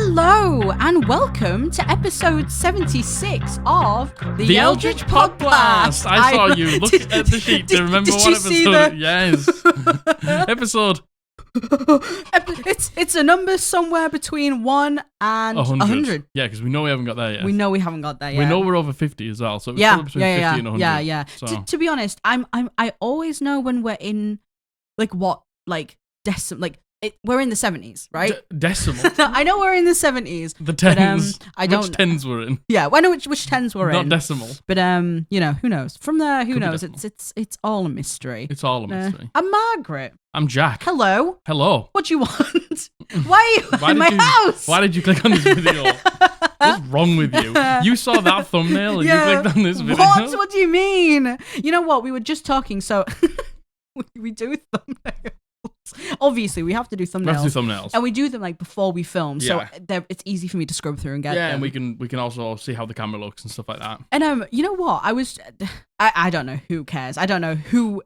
Hello and welcome to episode 76 of the Eldritch Podblast. I saw you look at the sheet to remember what episode. Yes, episode. It's a number somewhere between 1 and 100. Yeah, because we know we haven't got there yet. We know we haven't got there yet. We know we're over 50 as well, so it's probably between 50 and 100. Yeah. So. To be honest, I always know when we're in we're in the 70s, right? Decimal. I know we're in the 70s. The tens. But, I don't which tens we're in? Yeah, I know which tens we're in. Not decimal. But who knows? From there, who knows? Decimal. It's all a mystery. It's all a mystery. I'm Margaret. I'm Jack. Hello. What do you want? Why are you in my house? Why did you click on this video? What's wrong with you? You saw that thumbnail and you clicked on this video? What do you mean? You know what? We were just talking, so we do thumbnails. Obviously, we have to do thumbnails. And we do them before we film, so it's easy for me to scrub through and get them. Yeah, and we can also see how the camera looks and stuff like that. And you know what? I don't know who cares. I don't know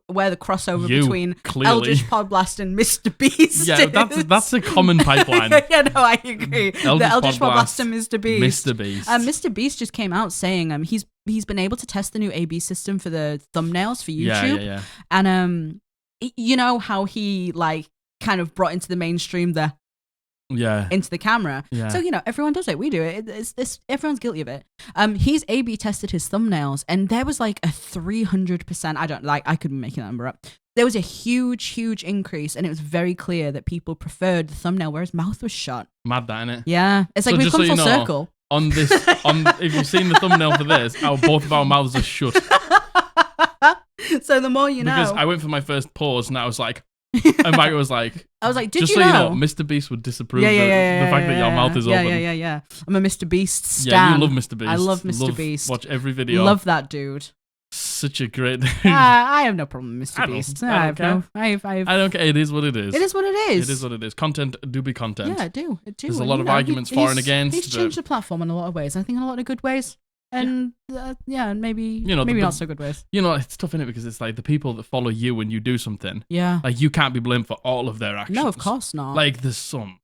where the crossover between Eldritch Podblast and Mr. Beast. Yeah, that's a common pipeline. Yeah, no, I agree. The Eldritch Podblast and Mr. Beast. Mr. Beast. Mr. Beast just came out saying he's been able to test the new A/B system for the thumbnails for YouTube. Yeah. And you know how he kind of brought into the mainstream into the camera. Yeah. So everyone does it. We do it. It's everyone's guilty of it. He's A/B tested his thumbnails, and there was a 300%. I could be making that number up. There was a huge increase, and it was very clear that people preferred the thumbnail where his mouth was shut. Mad that, innit? Yeah, it's we've come full circle. If you've seen the thumbnail for this, both of our mouths are shut. So the more you know. Because I went for my first pause and I was like, and Mike was like, I was like, did just you so know? you know, Mr. Beast would disapprove the fact that your mouth is open. Yeah. I'm a Mr. Beast stan. Yeah, you love Mr. Beast. I love Mr. Beast. Watch every video. Love that dude. Such a great dude. I have no problem with Mr. Beast. I don't care. It is what it is. It is what it is. It is what it is. Content do be content. Yeah, it do. There's a lot of arguments for and against. He's changed the platform in a lot of ways. I think in a lot of good ways. And and maybe not so good ways. It's tough, innit? Because it's the people that follow you when you do something. Yeah. You can't be blamed for all of their actions. No, of course not. There's some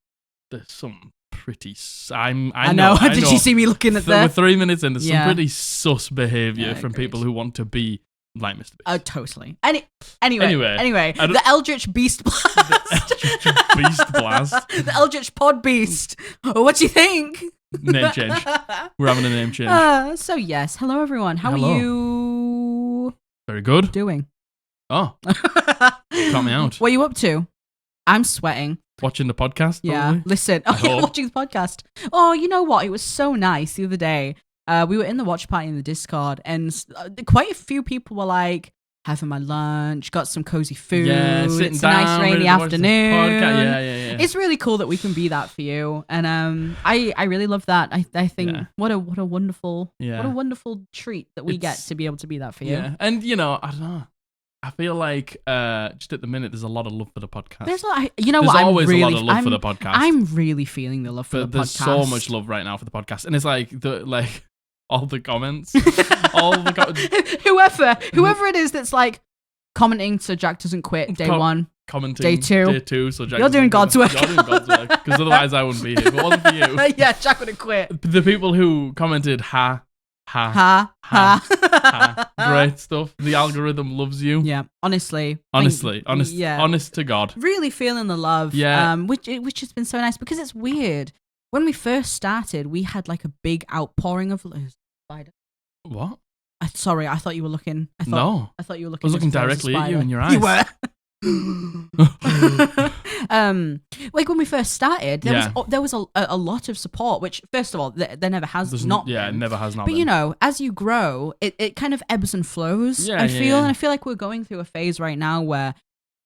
pretty. I know. Did you see me looking at that? We're 3 minutes in. There's some pretty sus behavior from people who want to be like Mr. Beast. Oh, totally. Anyway, the Eldritch Beast Blast. The Eldritch Beast Blast. The Eldritch Pod Beast. What do you think? Name change. We're having a name change. So yes, hello everyone. How are you? Very good. Doing? Oh, cut me out. What are you up to? I'm sweating. Watching the podcast. Yeah. Probably? Listen. Watching the podcast. Oh, you know what? It was so nice the other day. We were in the watch party in the Discord, and quite a few people were like, having my lunch, got some cozy food. Yeah, it's a nice rainy afternoon. Yeah. It's really cool that we can be that for you, and I really love that. I think what a wonderful treat that we get to be able to be that for you. Yeah, and I don't know. I feel like just at the minute there's a lot of love for the podcast. There's always a lot of love for the podcast. I'm really feeling the love for the podcast. There's so much love right now for the podcast, and it's all the comments, whoever it is that's commenting so Jack doesn't quit day one, commenting day two, so Jack you're doing God's work. You're doing God's work, because otherwise I wouldn't be here. If it wasn't for you, yeah, Jack would have quit. The people who commented ha, great stuff. The algorithm loves you. Yeah, honest to God. Really feeling the love. Yeah, which has been so nice, because it's weird. When we first started, we had a big outpouring of spider. What? Sorry, I thought you were looking. I thought you were looking. I was looking directly at you in your eyes. You were. When we first started, there was a lot of support. Which, first of all, there never has not. Yeah, it never has not. But as you grow, it kind of ebbs and flows. Yeah, and I feel like we're going through a phase right now where,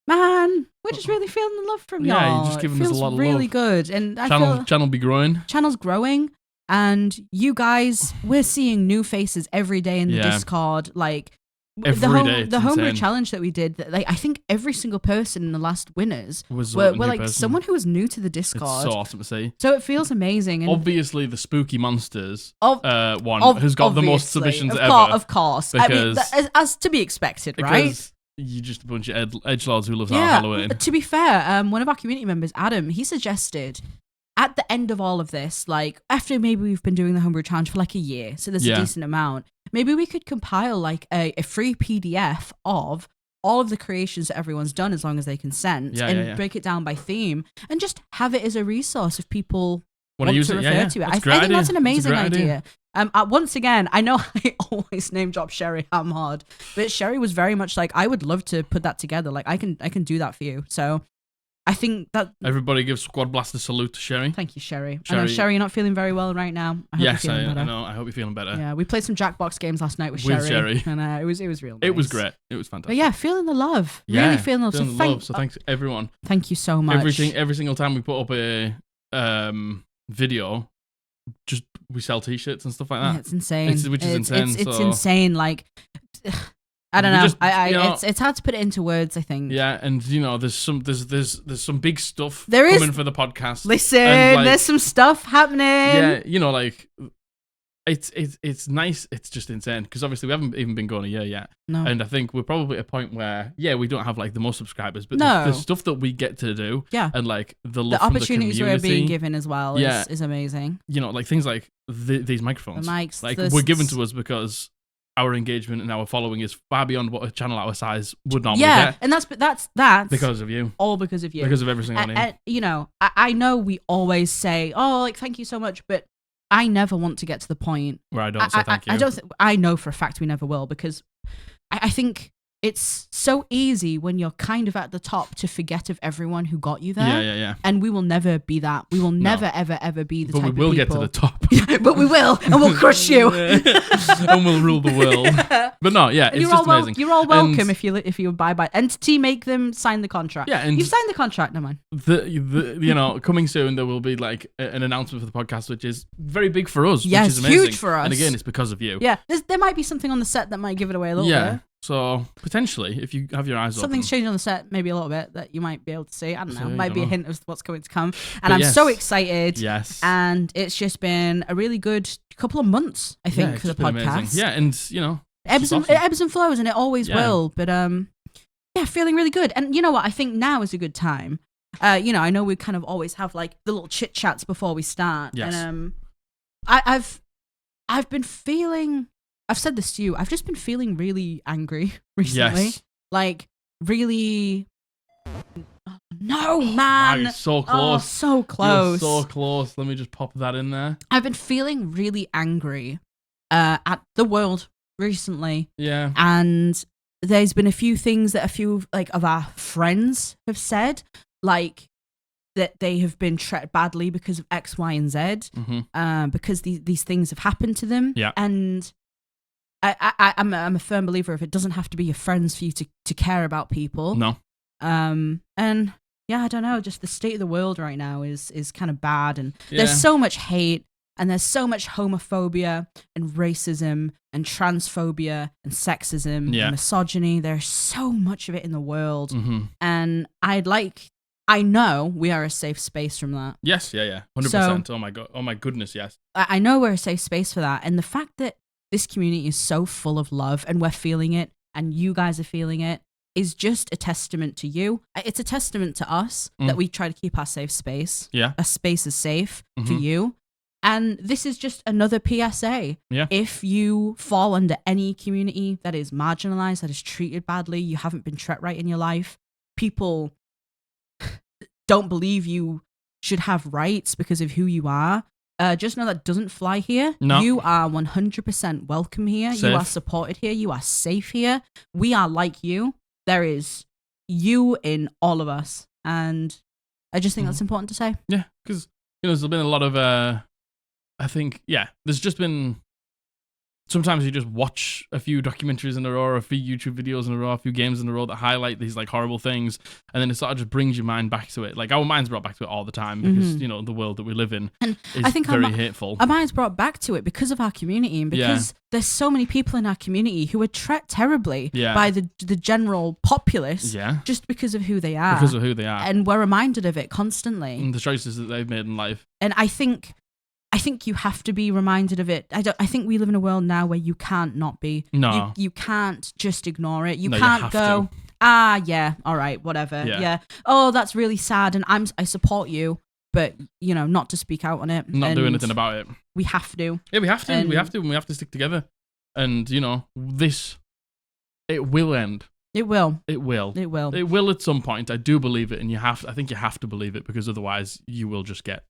man, we're just really feeling the love from y'all. Yeah, you're just giving us a lot of love. Really good, and channel be growing. Channel's growing, and you guys, we're seeing new faces every day in the Discord. The homebrew challenge that we did, I think every single person in the last winners were someone who was new to the Discord. It's so awesome to see. So it feels amazing. And obviously, the Spooky Monsters who's got the most submissions ever. Of course. Because, as to be expected, right? You're just a bunch of edgelords who love our Halloween. To be fair, one of our community members, Adam, he suggested at the end of all of this, like after maybe we've been doing the homebrew challenge for like a year, so there's a decent amount, maybe we could compile like a free PDF of all of the creations that everyone's done as long as they consent and break it down by theme and just have it as a resource if people want to refer to it. I think that's an amazing idea. Once again, I know I always name drop Sherry Hamhard, but Sherry was very much like, I would love to put that together. Like I can do that for you. So I think that everybody give Squad Blast a salute to Sherry. Thank you, Sherry. I know, Sherry, you're not feeling very well right now. I hope you're feeling better. I know. I hope you're feeling better. Yeah, we played some Jackbox games last night with Sherry. And it was real nice. It was great. It was fantastic. But yeah, feeling the love. Yeah, really feeling the love. So thanks everyone. Thank you so much. Every single time we put up a video, just we sell t-shirts and stuff like that. Yeah, it's insane. Which is insane. It's insane. Like, I don't know. It's hard to put it into words, I think. Yeah, and there's some big stuff coming for the podcast. Listen, there's some stuff happening. Yeah, like it's nice. It's just insane because obviously we haven't even been going a year yet. No. And I think we're probably at a point where we don't have like the most subscribers, but the stuff that we get to do, and like the opportunities from the we're being given as well is amazing. Like things like these microphones, the mics, like were given to us because our engagement and our following is far beyond what a channel our size would normally get. And that's because of you. All because of you. Because of every single name. I know we always say, oh, like, thank you so much, but I never want to get to the point where I don't say thank you. I know for a fact we never will, because I think it's so easy when you're kind of at the top to forget of everyone who got you there. Yeah. And we will never be that. We will never, ever, ever be the type of people. But we will get to the top. But we will, and we'll crush you. And we'll rule the world. But no, it's just amazing. You're all welcome if you buy Entity, make them sign the contract. Yeah, and you've signed the contract, never mind. Coming soon there will be like an announcement for the podcast, which is very big for us. Yes, which is amazing. Huge for us. And again, it's because of you. Yeah, there might be something on the set that might give it away a little bit. So potentially, if you have your eyes something's open, changed on the set, maybe a little bit that you might be able to see. I don't know. Might be a hint of what's going to come. And I'm so excited. Yes. And it's just been a really good couple of months, I think, for the podcast. Amazing. Yeah, and it ebbs and flows, and it always will. But feeling really good. And you know what? I think now is a good time. I know we kind of always have like the little chit chats before we start. Yes. And I've been feeling. I've said this to you. I've just been feeling really angry recently. Yes. Like, really... No, man! Wow, so close. Oh, so close. You're so close. Let me just pop that in there. I've been feeling really angry at the world recently. Yeah. And there's been a few things that a few of our friends have said, like that they have been treated badly because of X, Y, and Z, because these things have happened to them. Yeah. And... I'm a firm believer of it doesn't have to be your friends for you to care about people. No. And I don't know, just the state of the world right now is kind of bad, and there's so much hate, and there's so much homophobia and racism and transphobia and sexism and misogyny. There's so much of it in the world, and I know we are a safe space from that. Yes, 100%. Oh my goodness, yes. I know we're a safe space for that, and the fact that this community is so full of love and we're feeling it and you guys are feeling it is just a testament to you. It's a testament to us that we try to keep our safe space. Yeah. Our space is safe for you. And this is just another PSA. Yeah. If you fall under any community that is marginalized, that is treated badly, you haven't been treated right in your life, people don't believe you should have rights because of who you are, just know that doesn't fly here. No. You are 100% welcome here. Safe. You are supported here. You are safe here. We are like you. There is you in all of us. And I just think that's important to say. Yeah, because there's been a lot of, I think, there's just been, sometimes you just watch a few documentaries in a row, or a few YouTube videos in a row, a few games in a row that highlight these like horrible things, and then it sort of just brings your mind back to it. Like our mind's brought back to it all the time because the world that we live in is I think very hateful. Our mind's brought back to it because of our community, and because there's so many people in our community who are treated terribly by the general populace just because of who they are. Because of who they are. And we're reminded of it constantly. And the choices that they've made in life. And I think you have to be reminded of it. I think we live in a world now where you can't not be. No. You can't just ignore it. You No, can't you have go, to. yeah, all right, whatever. Yeah. Oh, that's really sad, and I support you. but not to speak out on it. Not do anything about it. We have to. Yeah, we have to. And we have to stick together. And it will end. It will. It will. It will. It will at some point. I do believe it, and I think you have to believe it, because otherwise you will just get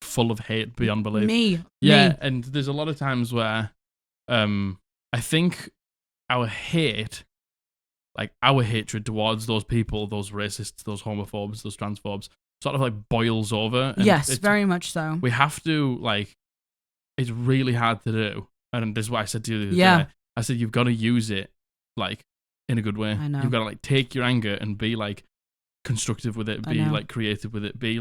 full of hate beyond belief. Yeah, and there's a lot of times where I think our hatred towards those people, those racists, those homophobes, those transphobes, sort of like boils over. And yes, very much so. We have to, it's really hard to do. And this is what I said to you the other day. I said, you've got to use it, in a good way. I know. You've got to, take your anger and be, constructive with it, be, creative with it, be,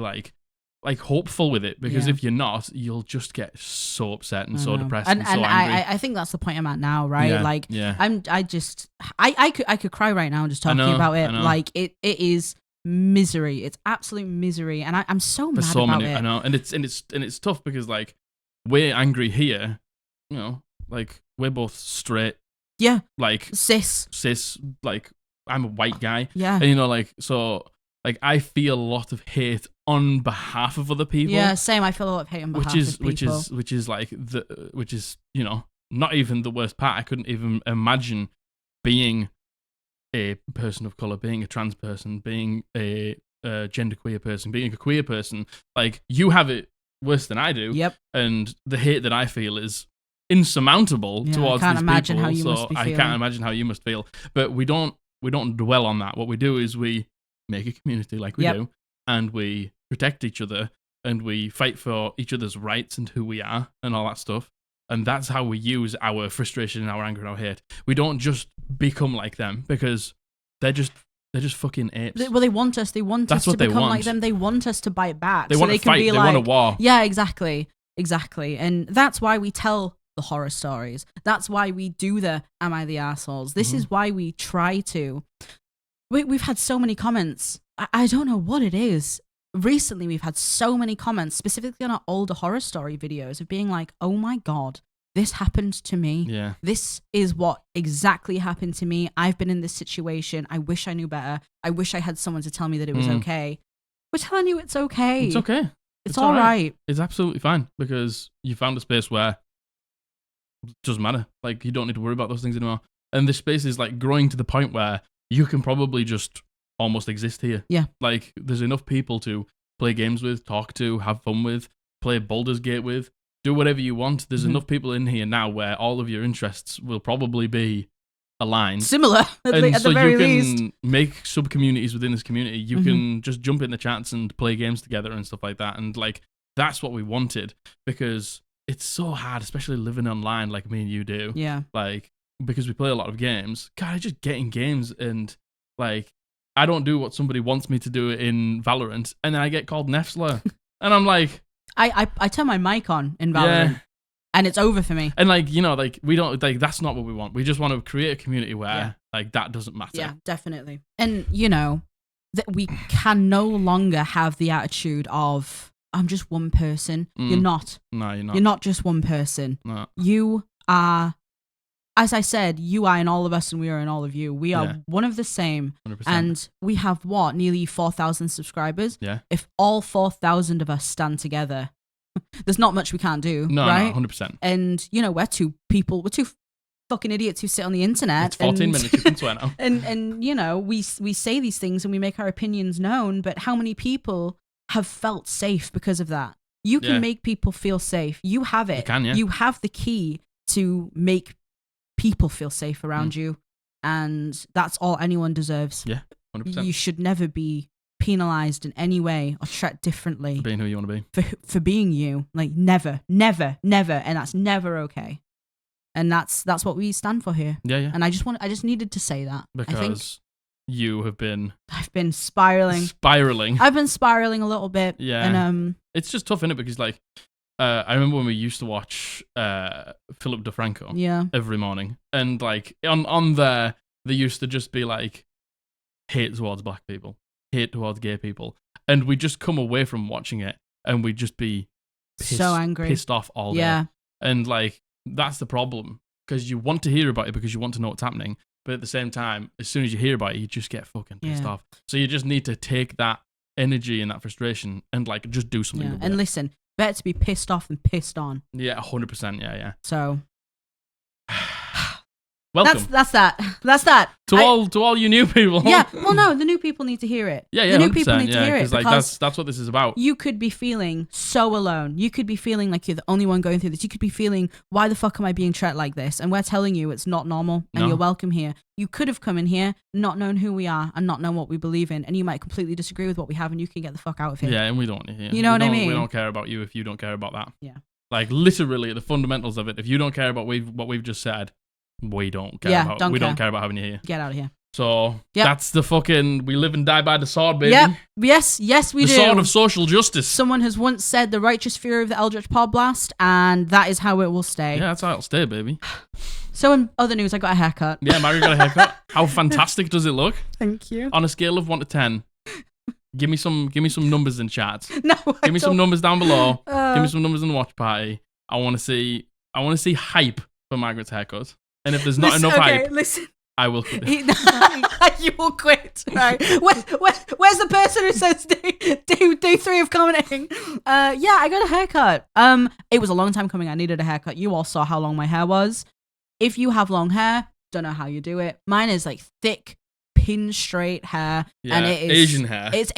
hopeful with it, because if you're not, you'll just get so upset and so depressed and so angry. I think that's the point I'm at now, right? I could cry right now just talking about it. It is misery. It's absolute misery, and I'm so mad about it. I know, and it's tough because we're angry here, we're both straight. Yeah. Cis. I'm a white guy. Yeah. And so I feel a lot of hate on behalf of other people. Yeah, same. I feel a lot of hate on behalf of people. Which is not even the worst part. I couldn't even imagine being a person of color, being a trans person, being a genderqueer person, being a queer person. You have it worse than I do. Yep. And the hate that I feel is insurmountable towards these people. I can't imagine how you must feel. But we don't dwell on that. What we do is we make a community like we do, and we protect each other, and we fight for each other's rights and who we are and all that stuff. And that's how we use our frustration and our anger and our hate. We don't just become like them, because they're just fucking apes. They want us. They want us to become like them. They want us to bite back. They want to fight. They want a war. Yeah, exactly. And that's why we tell the horror stories. That's why we do the Am I the Arseholes? This is why we try to. We've had so many comments. I don't know what it is. Recently, we've had so many comments, specifically on our older horror story videos, of being like, oh my God, this happened to me. Yeah. This is what exactly happened to me. I've been in this situation. I wish I knew better. I wish I had someone to tell me that it was okay. We're telling you it's okay. It's okay. It's all right. It's absolutely fine, because you found a space where it doesn't matter. You don't need to worry about those things anymore. And this space is growing to the point where you can probably just almost exist here. Yeah. There's enough people to play games with, talk to, have fun with, play Baldur's Gate with, do whatever you want. There's enough people in here now where all of your interests will probably be aligned. Similar, at the very least. You can make sub-communities within this community. You can just jump in the chats and play games together and stuff like that. And that's what we wanted, because it's so hard, especially living online like me and you do. Yeah. Because we play a lot of games. God, I just get in games and I don't do what somebody wants me to do in Valorant, and then I get called Nefsler. And I'm like, I turn my mic on in Valorant, and it's over for me. And we don't that's not what we want. We just want to create a community where that doesn't matter. Yeah, definitely. And that we can no longer have the attitude of, I'm just one person. You're not. No, you're not. You're not just one person. No. You are, as I said, you are in all of us and we are in all of you. We are one of the same. 100%. And we have nearly 4,000 subscribers. Yeah. If all 4,000 of us stand together, there's not much we can't do. No, right? 100%. And, we're two fucking idiots who sit on the internet. It's 14 minutes, you can swear now. And we say these things and we make our opinions known, but how many people have felt safe because of that? You can make people feel safe. You have it. You can, yeah. You have the key to make people feel safe around you, and that's all anyone deserves. Yeah, 100%. You should never be penalized in any way or treated differently for being who you want to be. For being you, never, never, never, and that's never okay. And that's what we stand for here. Yeah, yeah. And I just needed to say that because you have been. I've been spiraling. I've been spiraling a little bit. Yeah. And it's just tough, innit? Because I remember when we used to watch Philip DeFranco every morning, and on there they used to just be hate towards black people, hate towards gay people, and we just come away from watching it and we'd just be so angry, pissed off all day. Yeah. And that's the problem, because you want to hear about it because you want to know what's happening, but at the same time, as soon as you hear about it, you just get fucking pissed off. So you just need to take that energy and that frustration and like just do something. Yeah. And listen, better to be pissed off than pissed on. Yeah, 100%. Yeah. So. Welcome. That's that. To all you new people. Yeah. Well, no, the new people need to hear it. Yeah. The new people need to hear it like because that's what this is about. you could be feeling so alone. You could be feeling like you're the only one going through this. You could be feeling, why the fuck am I being treated like this? And we're telling you it's not normal and you're welcome here. You could have come in here, not known who we are and not known what we believe in, and you might completely disagree with what we have, and you can get the fuck out of here. Yeah, and we don't want to hear. You know what I mean? We don't care about you if you don't care about that. Yeah. Like literally the fundamentals of it. If you don't care about what we've just said, we don't care about. Don't care about having you here. Get out of here. So that's the fucking. We live and die by the sword, baby. Yep. Yes, we do. The sword of social justice. Someone has once said the righteous fury of the Eldritch Podblast, and that is how it will stay. Yeah, that's how it'll stay, baby. So in other news, I got a haircut. Yeah, Mario got a haircut. How fantastic does it look? Thank you. On a scale of 1 to 10, give me some numbers in chat. No, give me some numbers down below. Give me some numbers in the watch party. I want to see hype for Margaret's haircut. And if there's not enough hype, I will quit. You will quit, right? Where's the person who says day 3 of commenting? Yeah, I got a haircut. It was a long time coming. I needed a haircut. You all saw how long my hair was. If you have long hair, don't know how you do it. Mine is like thick, pin straight hair, and it is Asian hair. It's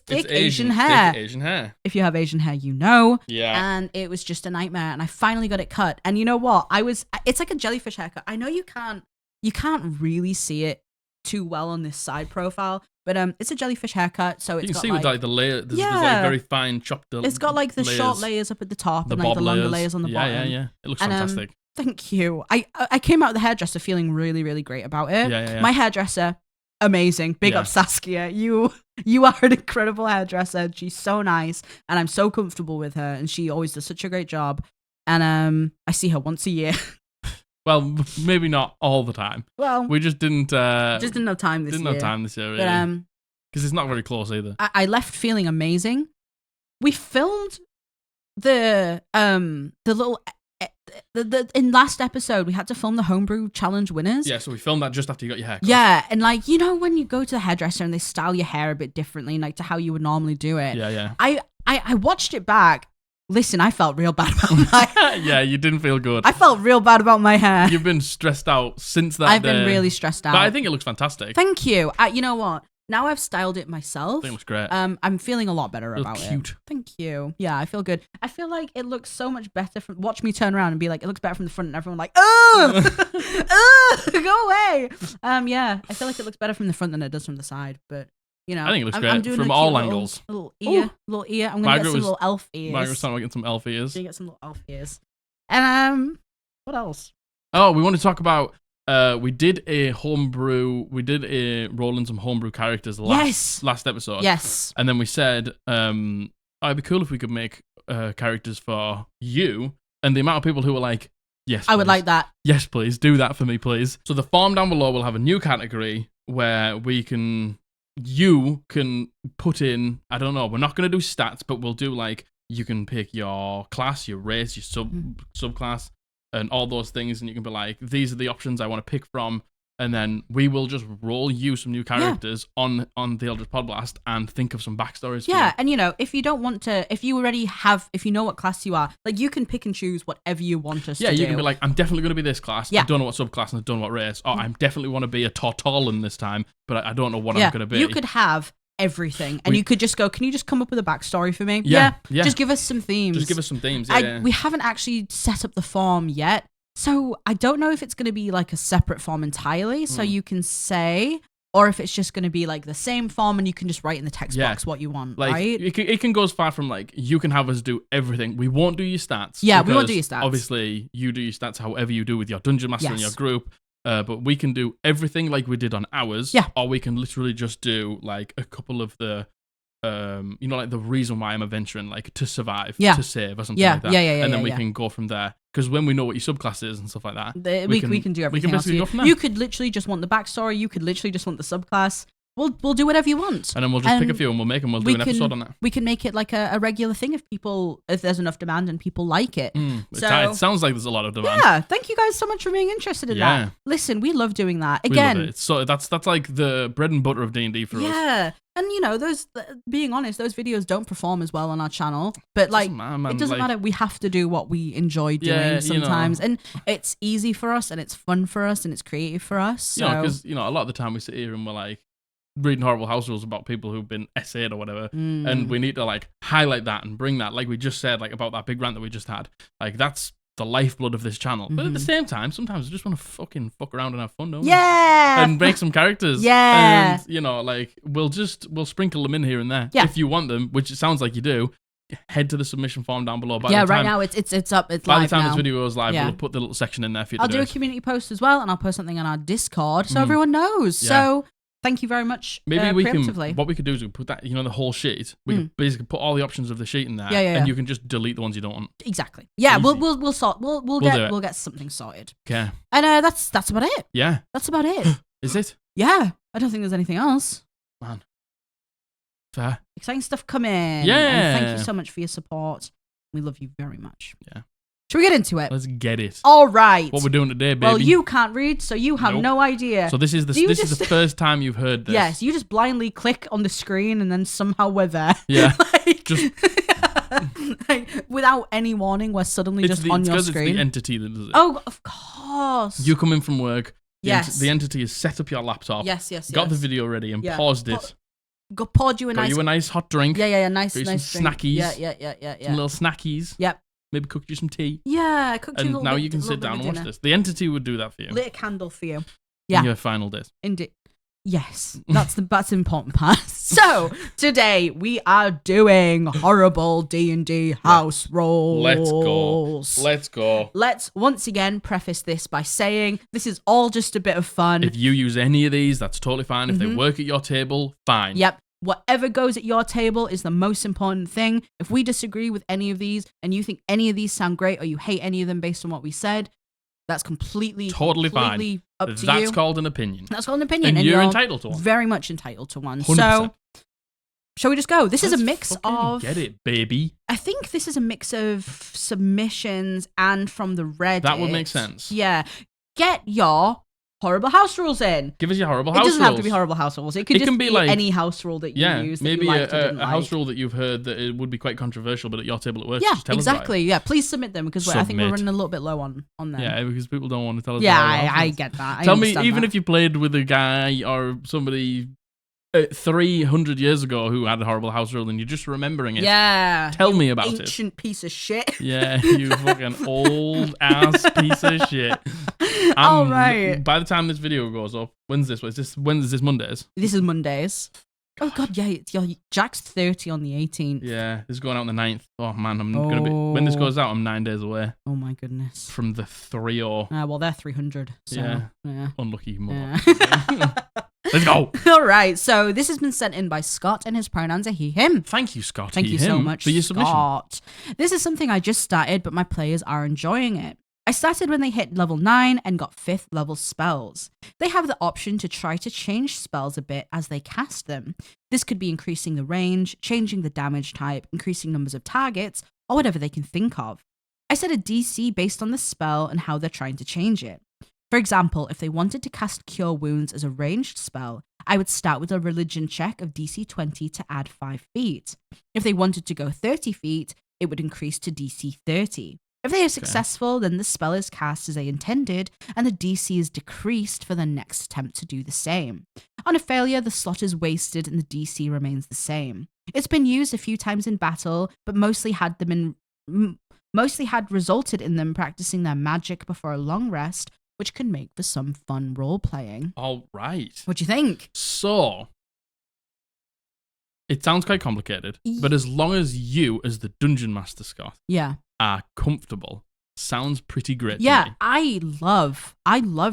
thick Asian hair. Thick Asian hair. If you have Asian hair, you know. Yeah. And it was just a nightmare, and I finally got it cut. And you know what? It's like a jellyfish haircut. I know you can't really see it too well on this side profile, but it's a jellyfish haircut. So it's you can see with like the layer. There's like very fine chopped. It's got like the short layers up at the top and like the longer layers on the bottom. Yeah. It looks fantastic. Thank you. I came out of the hairdresser feeling really, really great about it. Yeah. My hairdresser, amazing. Big up Saskia. You are an incredible hairdresser. She's so nice, and I'm so comfortable with her, and she always does such a great job. And I see her once a year. Well, maybe not all the time. Well, we just didn't have time this year. Didn't have time this year, really. Because it's not very close either. I left feeling amazing. We filmed the little. In last episode, we had to film the homebrew challenge winners. Yeah, so we filmed that just after you got your hair cut. Yeah, and like, you know, when you go to the hairdresser and they style your hair a bit differently, like to how you would normally do it. Yeah. I watched it back. Listen, I felt real bad about my hair. Yeah, you didn't feel good. I felt real bad about my hair. You've been stressed out since that I've been really stressed out. But I think it looks fantastic. Thank you. You know what? Now I've styled it myself. I think it looks great. I'm feeling a lot better about it. Cute. Thank you. Yeah, I feel good. I feel like it looks so much better from. Watch me turn around and be like, it looks better from the front, and everyone like, go away. Yeah, I feel like it looks better from the front than it does from the side. But you know, I think it looks great I'm doing from all angles. Little ear. I'm gonna get some little elf ears. Margaret's trying to get some elf ears. Gonna get some little elf ears. And what else? Oh, we want to talk about. We did a roll in some homebrew characters last episode. Yes. And then we said, it'd be cool if we could make characters for you. And the amount of people who were like, yes, I would like that. Yes, please. Do that for me, please. So the form down below will have a new category where you can put in, I don't know, we're not going to do stats, but we'll do like, you can pick your class, your race, your subclass, and all those things, and you can be like, these are the options I want to pick from, and then we will just roll you some new characters on the Eldritch Podblast and think of some backstories. Yeah, and you know, if you don't want to, if you know what class you are, like you can pick and choose whatever you want us to do. Yeah, you can be like, I'm definitely going to be this class. Yeah. I don't know what subclass and I don't know what race. Or I definitely want to be a Tortolan this time, but I don't know what I'm going to be. You could have everything, and you could just go, can you just come up with a backstory for me? Yeah. Just give us some themes. We haven't actually set up the form yet, so I don't know if it's going to be like a separate form entirely, so you can say, or if it's just going to be like the same form and you can just write in the text box what you want, like, right? It can go as far from like, you can have us do everything. We won't do your stats. Yeah, we won't do your stats. Obviously, you do your stats however you do with your Dungeon Master and your group. But we can do everything like we did on ours. Yeah. Or we can literally just do like a couple of the, like the reason why I'm adventuring, like to survive, to save or something like that. And then we can go from there. Because when we know what your subclass is and stuff like that, we can do everything. We can basically go from there. You could literally just want the backstory. You could literally just want the subclass. we'll do whatever you want. And then we'll just pick a few and we'll make them. We'll do an episode on that. We can make it like a regular thing if there's enough demand and people like it. It sounds like there's a lot of demand. Yeah, thank you guys so much for being interested in that. Listen, we love doing that. Again, we love it. So that's like the bread and butter of D&D for us. Yeah. And those, being honest, those videos don't perform as well on our channel. But like, it doesn't matter. We have to do what we enjoy doing sometimes, and it's easy for us, and it's fun for us, and it's creative for us. So. Because a lot of the time we sit here and we're like reading horrible house rules about people who've been essayed or whatever, and we need to like highlight that and bring that, like we just said, like about that big rant that we just had. Like that's the lifeblood of this channel. But at the same time, sometimes we just want to fucking fuck around and have fun, don't we? Yeah! And make some characters. Yeah! And, like, we'll sprinkle them in here and there. Yeah. If you want them, which it sounds like you do, head to the submission form down below. Right now it's up, it's by live the time now. this video goes live, we'll put the little section in there for you I'll do a community post as well, and I'll post something on our Discord so everyone knows. Yeah. So... Thank you very much. Maybe we can. What we could do is we put that, the whole sheet. We could basically put all the options of the sheet in there, and you can just delete the ones you don't want. Exactly. Yeah, Easy. we'll sort. We'll get something sorted. Okay. And that's about it. Yeah. That's about it. Is it? Yeah. I don't think there's anything else. Man. Fair. Exciting stuff coming. Yeah. And thank you so much for your support. We love you very much. Yeah. Should we get into it? Let's get it. All right. What we're doing today, baby. Well, you can't read, so you have no idea. So this is the first time you've heard this. Yes, you just blindly click on the screen and then somehow we're there. Yeah. Just without any warning, we're suddenly just on your screen. It's the entity that does it. Oh, of course. You come in from work. Yes. The entity has set up your laptop. Yes. Got the video ready and paused it. Poured you a nice hot drink. Yeah. Nice some drink. Snackies. Yeah. Some little snackies. Yep. Maybe cooked you some tea. Yeah, I cooked you a little bit. And now you can sit down and watch this. The entity would do that for you. Lit a candle for you. Yeah. In your final days. Indeed. Yes, that's the important part. So today we are doing horrible D&D house rolls. Let's go. Let's once again preface this by saying this is all just a bit of fun. If you use any of these, that's totally fine. If they work at your table, fine. Yep. Whatever goes at your table is the most important thing. If we disagree with any of these and you think any of these sound great or you hate any of them based on what we said, that's completely fine. Up to you. That's called an opinion. That's called an opinion. And you're entitled to one. Very much entitled to one. 100%. So, shall we just go? This is a mix of... Get it, baby. I think this is a mix of submissions and from the Reddit. That would make sense. Yeah. Get your horrible house rules in. Give us your horrible house rules. It doesn't have to be horrible house rules. It could just be like any house rule that you use. Maybe a house rule that you've heard that it would be quite controversial, but at your table at work. Yeah, just tell exactly. Us about it. Yeah, please submit them because I think we're running a little bit low on them. Yeah, because people don't want to tell us. Yeah, I get that. Tell me, even if you played with a guy or somebody 300 years ago who had a horrible house rule and you're just remembering it. Yeah. Tell me about it. Ancient piece of shit. Yeah, you fucking old ass piece of shit. All right. By the time this video goes up, when's this? When is this Mondays? This is Mondays. Oh God, yeah, Jack's 30 on the 18th. Yeah, this is going out on the 9th. Oh man, I'm gonna be. When this goes out, I'm 9 days away. Oh my goodness. From the 3-0. Well, they're 300. So, yeah. Unlucky mother. Let's go. All right. So this has been sent in by Scott, and his pronouns are he, him. Thank you, Scott. Thank you so much for your submission. Scott. This is something I just started, but my players are enjoying it. I started when they hit level 9 and got 5th level spells. They have the option to try to change spells a bit as they cast them. This could be increasing the range, changing the damage type, increasing numbers of targets, or whatever they can think of. I set a DC based on the spell and how they're trying to change it. For example, if they wanted to cast Cure Wounds as a ranged spell, I would start with a religion check of DC 20 to add 5 feet. If they wanted to go 30 feet, it would increase to DC 30. If they are successful, then the spell is cast as they intended, and the DC is decreased for the next attempt to do the same. On a failure, the slot is wasted and the DC remains the same. It's been used a few times in battle, but mostly had resulted in them practicing their magic before a long rest, which can make for some fun role-playing. All right. What do you think? So, it sounds quite complicated, but as long as you, as the Dungeon Master, Scott, are comfortable, sounds pretty great to me. I love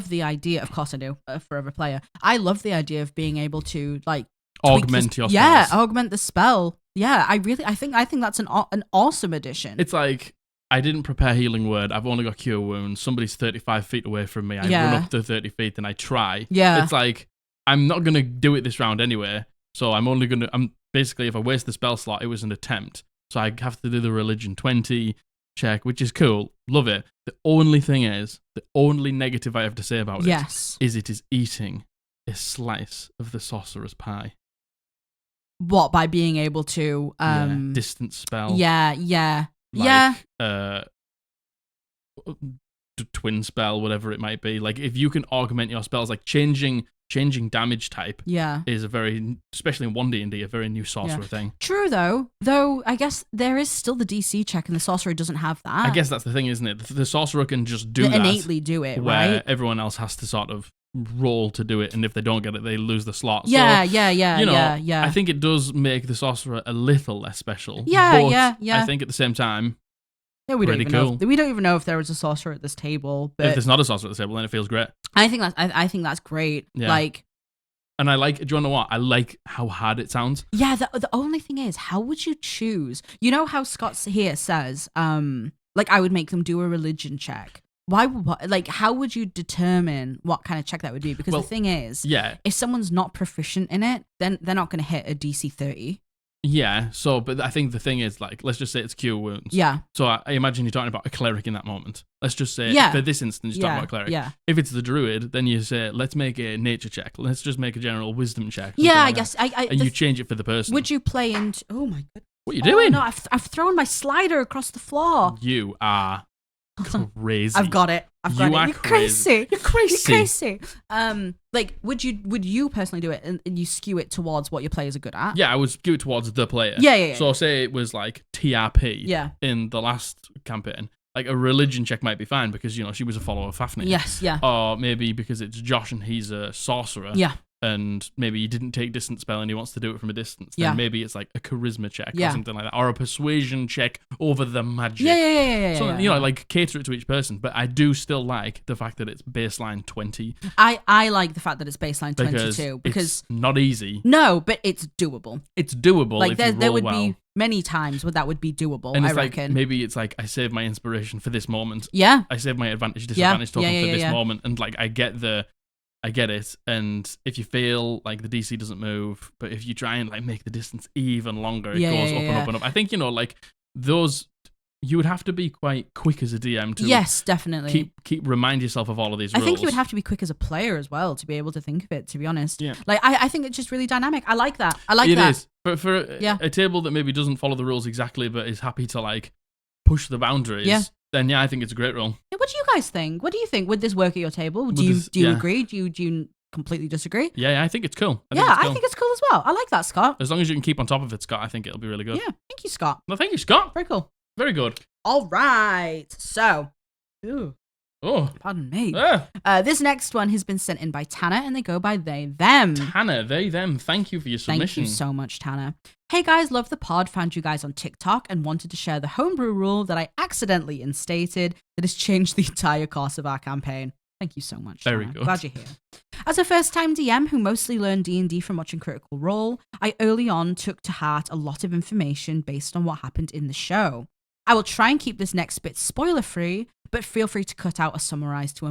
the idea, of course I do, forever player. I love the idea of being able to, like, augment your spells. Yeah, augment the spell. Yeah, I think that's an awesome addition. It's like, I didn't prepare Healing Word. I've only got Cure Wounds. Somebody's 35 feet away from me. I run up to 30 feet and I try. Yeah. It's like, I'm not gonna do it this round anyway. So I'm basically, if I waste the spell slot, it was an attempt. So I have to do the religion 20 check, which is cool. Love it. The only thing is, the only negative I have to say about it is eating a slice of the sorcerer's pie. What, by being able to distance spell? Yeah. Twin spell, whatever it might be. Like if you can augment your spells, like changing damage type is a very, especially in 1D&D, a very new sorcerer thing. True though I guess there is still the DC check and the sorcerer doesn't have that. I guess that's the thing, isn't it? The sorcerer can just do that. Innately do it, where right? Everyone else has to sort of roll to do it, and if they don't get it, they lose the slot. Yeah. I think it does make the sorcerer a little less special. Yeah. I think at the same time, we don't even know if there was a sorcerer at this table. But if there's not a sorcerer at this table, then it feels great. I think that's great. Yeah. Like, and I like. Do you want to know what? I like how hard it sounds. Yeah. The only thing is, how would you choose? You know how Scott here says, like I would make them do a religion check. Why? Like, how would you determine what kind of check that would be? Because the thing is, if someone's not proficient in it, then they're not going to hit a DC 30. Yeah, so, but I think the thing is, like, let's just say it's cure wounds. Yeah. So I imagine you're talking about a cleric in that moment. Let's just say, for this instance, you're talking about a cleric. Yeah. If it's the druid, then you say, let's make a nature check. Let's just make a general wisdom check. Yeah, I guess. And you change it for the person. Would you play into... Oh, my God. What are you doing? No, I've thrown my slider across the floor. You are crazy. I've got it. You're crazy. You're crazy. Like, would you personally do it and you skew it towards what your players are good at? Yeah, I would skew it towards the player. Yeah. So say it was like TRP in the last campaign. Like a religion check might be fine because, she was a follower of Fafnir. Yes, yeah. Or maybe because it's Josh and he's a sorcerer. Yeah. And maybe he didn't take distance spell and he wants to do it from a distance. Then maybe it's like a charisma check or something like that. Or a persuasion check over the magic. Yeah. So, like cater it to each person. But I do still like the fact that it's baseline 20. I like the fact that it's baseline 22 because it's not easy. No, but it's doable. It's doable. Like if there would well. be many times where that would be doable. And I reckon. Maybe it's like I save my inspiration for this moment. Yeah. I save my advantage disadvantage token for this moment, and like I get it, and if you feel like the DC doesn't move, but if you try and like make the distance even longer, it goes up and up and up. I think like those, you would have to be quite quick as a DM to definitely keep remind yourself of all of these rules. I think you would have to be quick as a player as well to be able to think of it, to be honest. Yeah. Like I think it's just really dynamic. I like that. It is. For a table that maybe doesn't follow the rules exactly, but is happy to like push the boundaries. Then I think it's a great role. What do you guys think? What do you think? Would this work at your table? Do you agree? Do you completely disagree? Yeah, I think it's cool. I think it's cool as well. I like that, Scott. As long as you can keep on top of it, Scott, I think it'll be really good. Yeah, thank you, Scott. No, thank you, Scott. Very cool. Very good. All right. So, pardon me. This next one has been sent in by Tana, and they go by they, them. Tana, they, them. Thank you for your submission. Thank you so much, Tana. Hey guys, love the pod, found you guys on TikTok and wanted to share the homebrew rule that I accidentally instated that has changed the entire course of our campaign. Thank you so much, Tana. Very good. Glad you're here. As a first-time DM who mostly learned D&D from watching Critical Role, I early on took to heart a lot of information based on what happened in the show. I will try and keep this next bit spoiler-free, but feel free to cut out or summarize to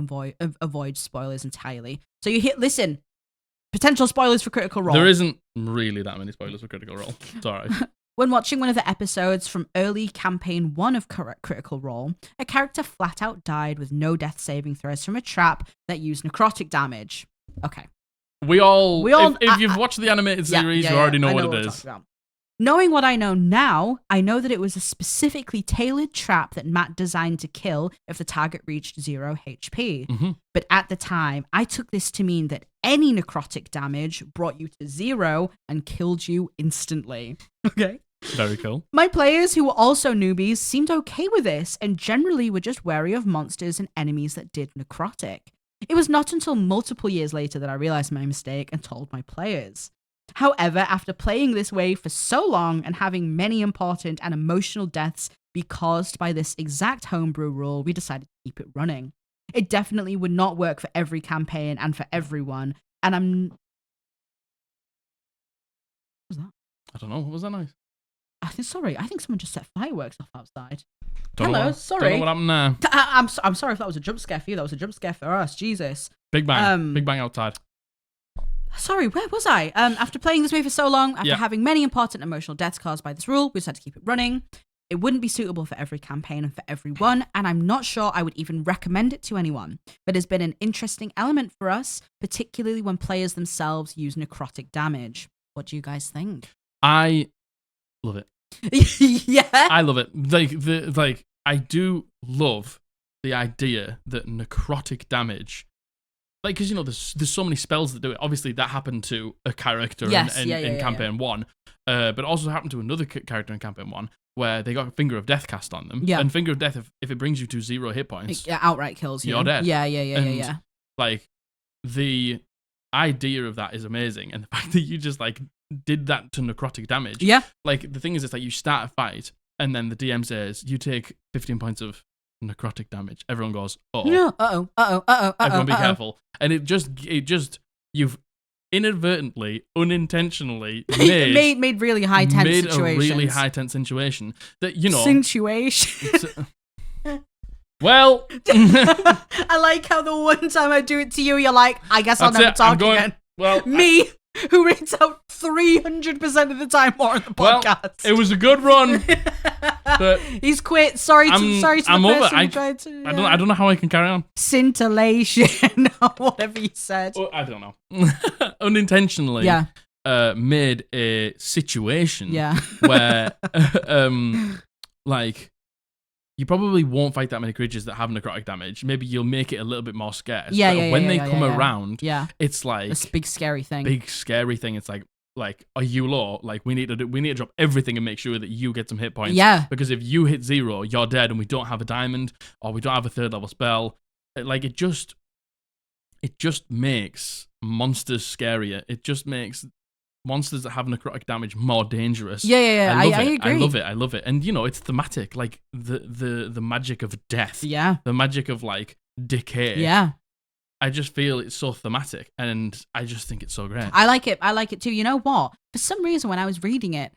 avoid spoilers entirely. So listen, potential spoilers for Critical Role. There isn't really that many spoilers for Critical Role. It's all right. When watching one of the episodes from early campaign 1 of Critical Role, a character flat out died with no death saving throws from a trap that used necrotic damage. Okay. We all if you've watched the animated series, you already know what it is. Knowing what I know now, I know that it was a specifically tailored trap that Matt designed to kill if the target reached 0 HP. Mm-hmm. But at the time, I took this to mean that any necrotic damage brought you to 0 and killed you instantly. Okay? Very cool. My players, who were also newbies, seemed okay with this and generally were just wary of monsters and enemies that did necrotic. It was not until multiple years later that I realized my mistake and told my players. However, after playing this way for so long and having many important and emotional deaths be caused by this exact homebrew rule, we decided to keep it running. It definitely would not work for every campaign and for everyone, and what was that? I don't know. What was that noise? I think someone just set fireworks off outside. Sorry. Don't know what happened there. I'm sorry if that was a jump scare for you. That was a jump scare for us. Jesus. Big bang. Big bang outside. Sorry, where was I? After playing this movie for so long, after having many important emotional deaths caused by this rule, we decided to keep it running. It wouldn't be suitable for every campaign and for everyone, and I'm not sure I would even recommend it to anyone. But it's been an interesting element for us, particularly when players themselves use necrotic damage. What do you guys think? I love it. Yeah, I love it. I do love the idea that necrotic damage, like, because there's so many spells that do it. Obviously, that happened to a character in campaign 1, but it also happened to another character in campaign 1 where they got Finger of Death cast on them. Yeah, and Finger of Death, if it brings you to 0 hit points, it outright kills you. You're dead. Yeah. Like, the idea of that is amazing, and the fact that you just like did that to necrotic damage. Yeah, like the thing is, it's like you start a fight, and then the DM says you take 15 points of necrotic damage. Everyone goes, everyone be careful. And it just you've inadvertently, unintentionally made really high tense situations. Made a really high tense situation that situation. Well, I like how the one time I do it to you, you're like, I guess I'll never talk again. Well, me, who reads out 300% of the time more on the podcast. Well, it was a good run. But he's quit. Sorry to the person who tried to. I don't know how I can carry on. Scintillation or whatever you said. I don't know. Unintentionally. Yeah. Made a situation. Yeah. Where, like, you probably won't fight that many creatures that have necrotic damage. Maybe you'll make it a little bit more scarce. Yeah. When they come around, it's like this big scary thing. It's like, are you low? Like, we need to drop everything and make sure that you get some hit points. Yeah. Because if you hit 0, you're dead, and we don't have a diamond or we don't have a 3rd level spell. Like, it just makes monsters scarier. It just makes monsters that have necrotic damage more dangerous. Yeah. I agree. I love it. And it's thematic, like the magic of death. Yeah. The magic of like decay. Yeah. I just feel it's so thematic, and I just think it's so great. I like it too. You know what? For some reason, when I was reading it,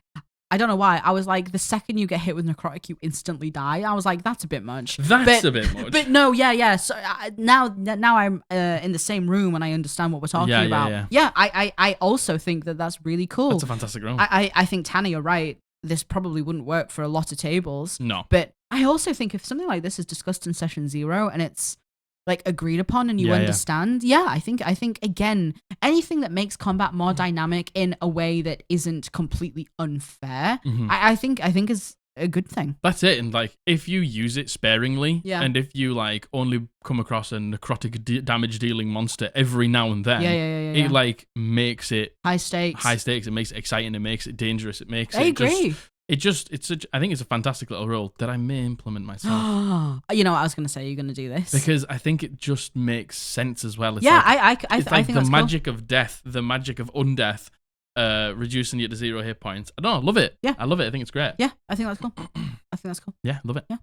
I don't know why, I was like, the second you get hit with necrotic, you instantly die. I was like, that's a bit much. That's a bit much. But no, yeah. So now I'm in the same room and I understand what we're talking about. Yeah, I also think that that's really cool. That's a fantastic room. I think, Tana, you're right. This probably wouldn't work for a lot of tables. No. But I also think if something like this is discussed in session 0 and it's like agreed upon and you understand, I think again, anything that makes combat more dynamic in a way that isn't completely unfair, I think is a good thing. That's it. And like, if you use it sparingly, and if you like only come across a necrotic damage dealing monster every now and then, it like makes it high stakes. It makes it exciting. It makes it dangerous. It makes I agree. I think it's a fantastic little rule that I may implement myself. You know what I was going to say? You're going to do this because I think it just makes sense as well. It's I think the magic of death, the magic of undeath, reducing you to 0 hit points. I don't know, I love it. Yeah, I love it. I think it's great. Yeah, I think that's cool. Yeah, love it. Yeah,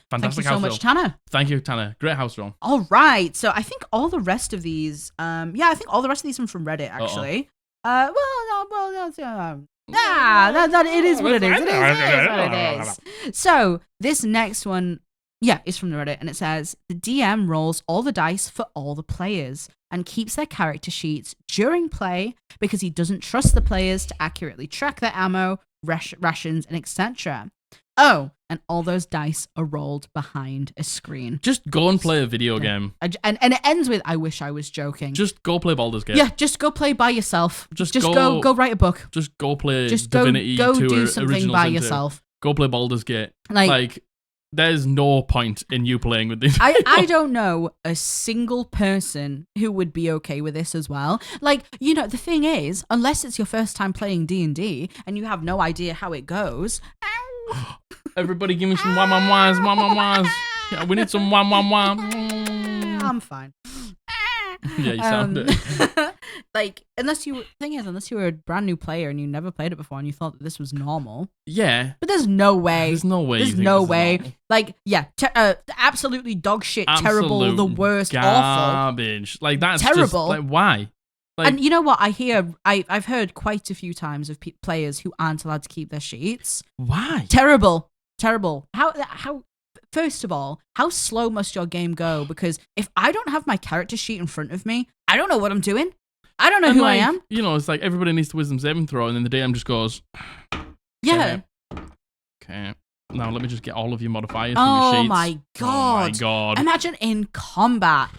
fantastic. Thank you so much, Tana. Thank you, Tana. Great house rule. All right, so I think all the rest of these, are from Reddit actually. It is what it is. It is what it is. So this next one, is from the Reddit, and it says the DM rolls all the dice for all the players and keeps their character sheets during play because he doesn't trust the players to accurately track their ammo, rations, and etc. Oh, and all those dice are rolled behind a screen. Just go and play a video game. And it ends with, I wish I was joking. Just go play Baldur's Gate. Yeah, just go play by yourself. Just go write a book. Just go play Divinity 2 go do something by yourself. Go play Baldur's Gate. Like there's no point in you playing with this. I don't know a single person who would be okay with this as well. Like, the thing is, unless it's your first time playing D&D and you have no idea how it goes... Everybody give me some wah. Yeah, we need some wah. I'm fine. Yeah, you sound it. Like, unless you were a brand new player and you never played it before and you thought that this was normal. Yeah. But there's no way. There's no way. Like, absolutely dog shit, terrible, the worst, garbage. Awful. Like, that's terrible. Just, like, why? Like, and you know what? I've heard quite a few times of players who aren't allowed to keep their sheets. Why? Terrible. How? First of all, how slow must your game go? Because if I don't have my character sheet in front of me, I don't know what I'm doing. I don't know And who like, I am. You know, it's like everybody needs to wisdom saving throw, and then the DM just goes, Yeah. Okay. Now let me just get all of your modifiers from your sheets. Oh my god. Imagine in combat.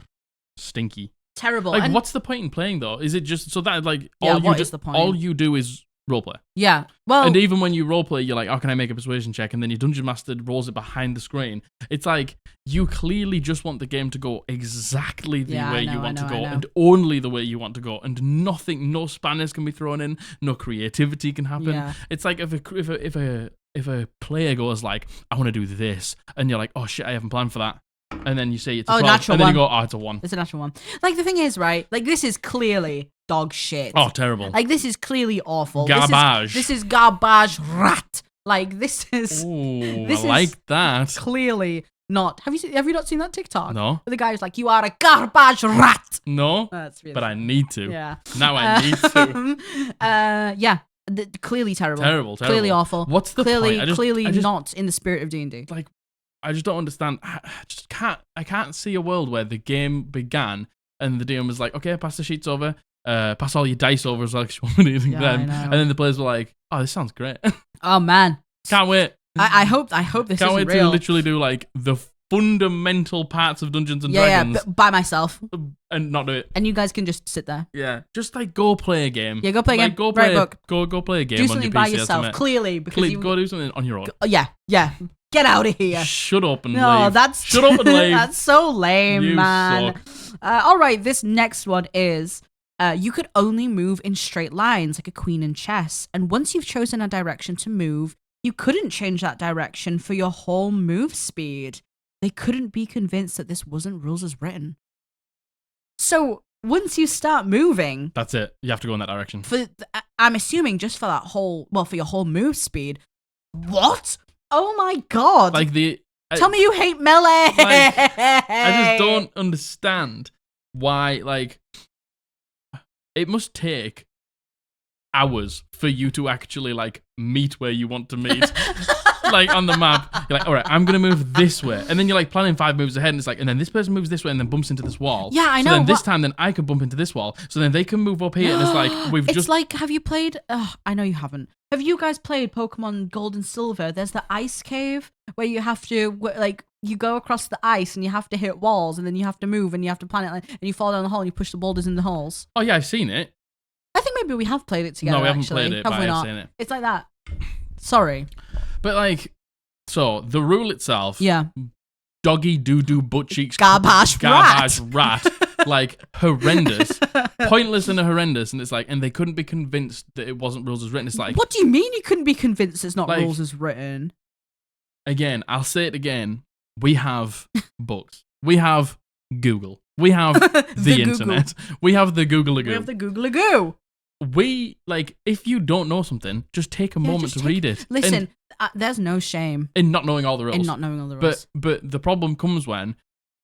Stinky. Terrible. Like, and what's the point in playing though? Is it just so that like what is the point? all you do is roleplay? Yeah. Well, and even when you roleplay, you're like, oh, can I make a persuasion check? And then your dungeon master rolls it behind the screen. It's like you clearly just want the game to go exactly the way you want to go, and only the way you want to go, and no spanners can be thrown in, no creativity can happen. Yeah. It's like if a player goes like, I want to do this, and you're like, oh shit, I haven't planned for that. And then you say it's a 12, natural and then one. you go, oh, it's a 1. It's a natural one. Like, the thing is, right? Like, this is clearly dog shit. Oh, terrible. Like, this is clearly awful. Garbage. This is garbage rat. Like, this is... Ooh, this I like is that. Clearly not... Have you not seen that TikTok? No. Where the guy's like, you are a garbage rat. No, That's really but I need to. Yeah. Now I need to. Yeah. Clearly terrible. Terrible. Clearly awful. What's the point? Clearly not in the spirit of D&D. Like, I just don't understand. I can't see a world where the game began and the DM was like, okay, pass the sheets over, pass all your dice over as well, because you want me to them. And then the players were like, oh, this sounds great. Oh man, can't wait. I hope this can't isn't wait real. to literally do like the fundamental parts of Dungeons and Dragons. Yeah, by myself, and not do it. And you guys can just sit there. Yeah, just like go play a game. Yeah, go play a game. Go play Write a book. Go play a game. Do something on your by PC yourself. Clearly, because go do something on your own. Yeah. Get out of here. Shut up and no, leave. Shut up and leave. That's so lame, you man. Suck. All right, this next one is you could only move in straight lines like a queen in chess. And once you've chosen a direction to move, you couldn't change that direction for your whole move speed. They couldn't be convinced that this wasn't rules as written. So once you start moving... That's it. You have to go in that direction. I'm assuming just for for your whole move speed. What? Oh my god. Like tell me you hate melee. I just don't understand why, like, it must take hours for you to actually, like, meet where you want to meet. Like, on the map, you're like, all right, I'm going to move this way. And then you're, like, planning 5 moves ahead, and it's like, and then this person moves this way and then bumps into this wall. Yeah, I know. So then this time, then I can bump into this wall. So then they can move up here, and it's like, It's like, have you played... I know you haven't. Have you guys played Pokemon Gold and Silver? There's the ice cave where you have to, like, you go across the ice and you have to hit walls, and then you have to move and you have to plan it, and you fall down the hole and you push the boulders in the holes. Oh, yeah, I've seen it. I think maybe we have played it together. No, we haven't actually. played it, but I've seen it. It's like that. Sorry. But, like, so the rule itself, yeah, doggy doo-doo butt cheeks, garbage rat. Like, horrendous, pointless and horrendous, and it's like, and they couldn't be convinced that it wasn't rules as written. It's like, what do you mean you couldn't be convinced it's not like, rules as written? Again, I'll say it again. We have books. We have Google. We have the internet. We have the Google-a-goo. We have the Google-a-goo. We, like, if you don't know something, just take a moment to read it. Listen, there's no shame in not knowing all the rules. But the problem comes when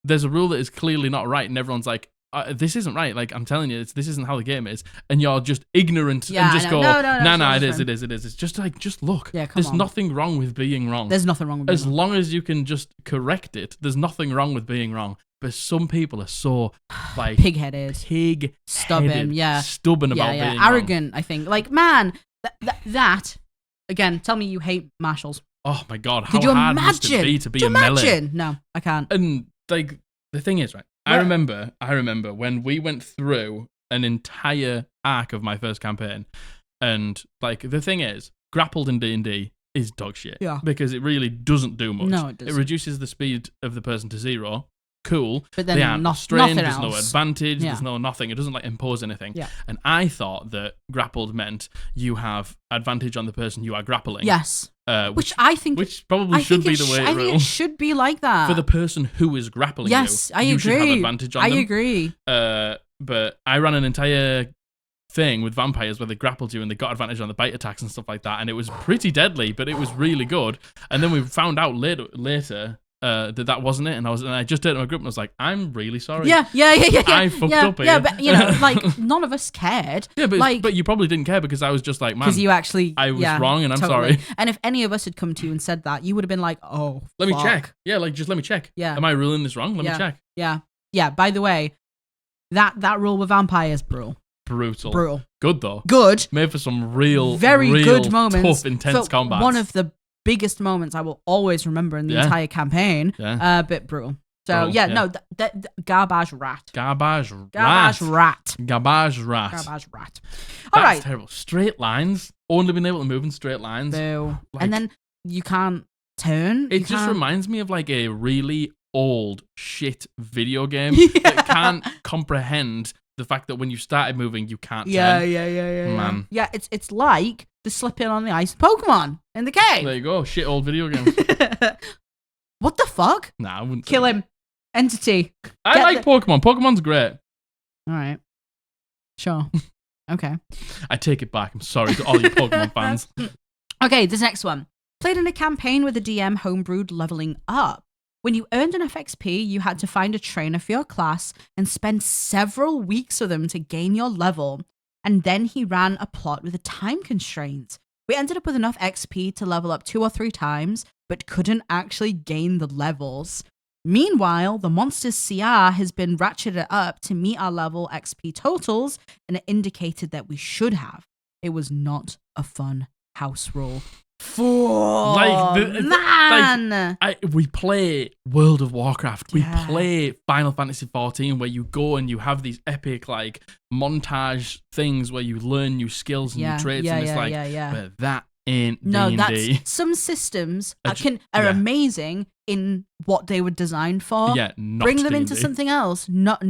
there's a rule that is clearly not right, and everyone's like, this isn't right. Like, I'm telling you, this isn't how the game is. And you're just ignorant and just go, no, it is. It's just like, just look. Yeah, there's nothing wrong with being wrong. There's nothing wrong with being wrong. As long as you can just correct it, there's nothing wrong with being wrong. But some people are so, like, pig-headed, stubborn about being arrogant, wrong. I think. Like, man, that, again, tell me you hate marshals. Oh my god, how hard must it be to be a melee? No, I can't. And, like, the thing is, right, I remember when we went through an entire arc of my first campaign, and, like, the thing is, grappled in D&D is dog shit. Yeah. Because it really doesn't do much. No, it doesn't. It reduces the speed of the person to 0. Cool. But then they aren't nothing strained, there's else. no advantage, Yeah. there's no nothing. It doesn't, like, impose anything. Yeah. And I thought that grappled meant you have advantage on the person you are grappling. Yes. Which I think... Which probably should be the way I think it should be like that. For the person who is grappling you, I agree. should have advantage on them. I agree. But I ran an entire thing with vampires where they grappled you and they got advantage on the bite attacks and stuff like that, and it was pretty deadly, but it was really good. And then we found out later that wasn't it, and I just did it in my group and I was like, I'm really sorry. Yeah. I fucked up here. Yeah, but you know, like, none of us cared. Yeah, but like, but you probably didn't care because I was just like, man, because you actually, I was wrong and I'm sorry. And if any of us had come to you and said that, you would have been like, oh, let me check. Yeah, like, just let me check. Yeah. Am I ruling this wrong? Let me check. Yeah. By the way, that rule with vampires, bro. Brutal. Good though. Good. Made for some very real good moments. tough, intense combat. One of the biggest moments I will always remember in the entire campaign. Yeah. But brutal. So no, garbage rat. Garbage rat. All right. That's terrible. Straight lines. Only been able to move in straight lines. Boo. And then you can't turn. It just reminds me of like a really old shit video game that can't comprehend the fact that when you started moving, you can't turn. Yeah. Man. Yeah, it's like the slipping on the ice Pokemon in the cave. There you go. Shit old video games. What the fuck? Nah, I wouldn't. Kill him. Entity. I like Pokemon. Pokemon's great. All right. Sure. Okay. I take it back. I'm sorry to all you Pokemon fans. Okay, this next one. Played in a campaign with a DM homebrewed leveling up. When you earned enough XP, you had to find a trainer for your class and spend several weeks with them to gain your level. And then he ran a plot with a time constraint. We ended up with enough XP to level up 2 or 3 times, but couldn't actually gain the levels. Meanwhile, the monster's CR has been ratcheted up to meet our level XP totals, and it indicated that we should have. It was not a fun house rule. Man! We play World of Warcraft. We play Final Fantasy 14, where you go and you have these epic like montage things where you learn new skills and new traits, and it's but that ain't D&D. That's some systems are amazing in what they were designed for. Yeah, not bring them D&D. into something else. Not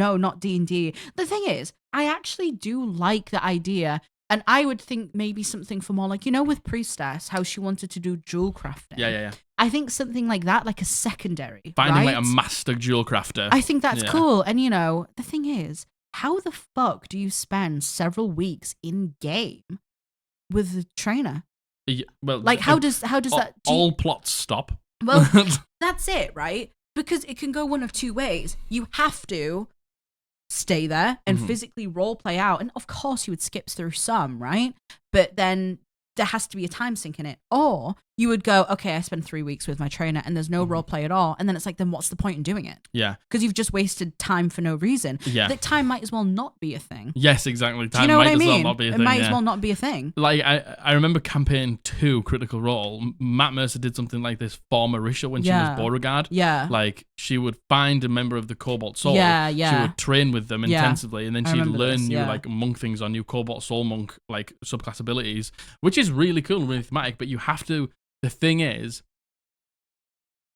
D&D. The thing is, I actually do like the idea. And I would think maybe something for more like, with Priestess, how she wanted to do jewel crafting. Yeah. I think something like that, like a secondary. Finding right? like a master jewel crafter. I think that's cool. And the thing is, how the fuck do you spend several weeks in game with the trainer? Yeah, well, like how does that all plots stop? Well, that's it, right? Because it can go one of two ways. You have to stay there and physically role play out, and of course you would skip through some, right? But then there has to be a time sink in it. Or you would go, okay, I spent 3 weeks with my trainer and there's no role play at all, and then it's like, then what's the point in doing it? Yeah, because you've just wasted time for no reason. Yeah, that time might as well not be a thing. Yes, exactly. Time Do you know might what I mean? As well not be a it thing, might as well not be a thing. Like I remember campaign 2 Critical Role. Matt Mercer did something like this for Marisha when she was Beauregard. Yeah, like she would find a member of the Cobalt Soul. Yeah. She would train with them intensively, and then she'd learn new like monk things on new Cobalt Soul monk like subclass abilities, which is really cool and really thematic. But you have to. The thing is,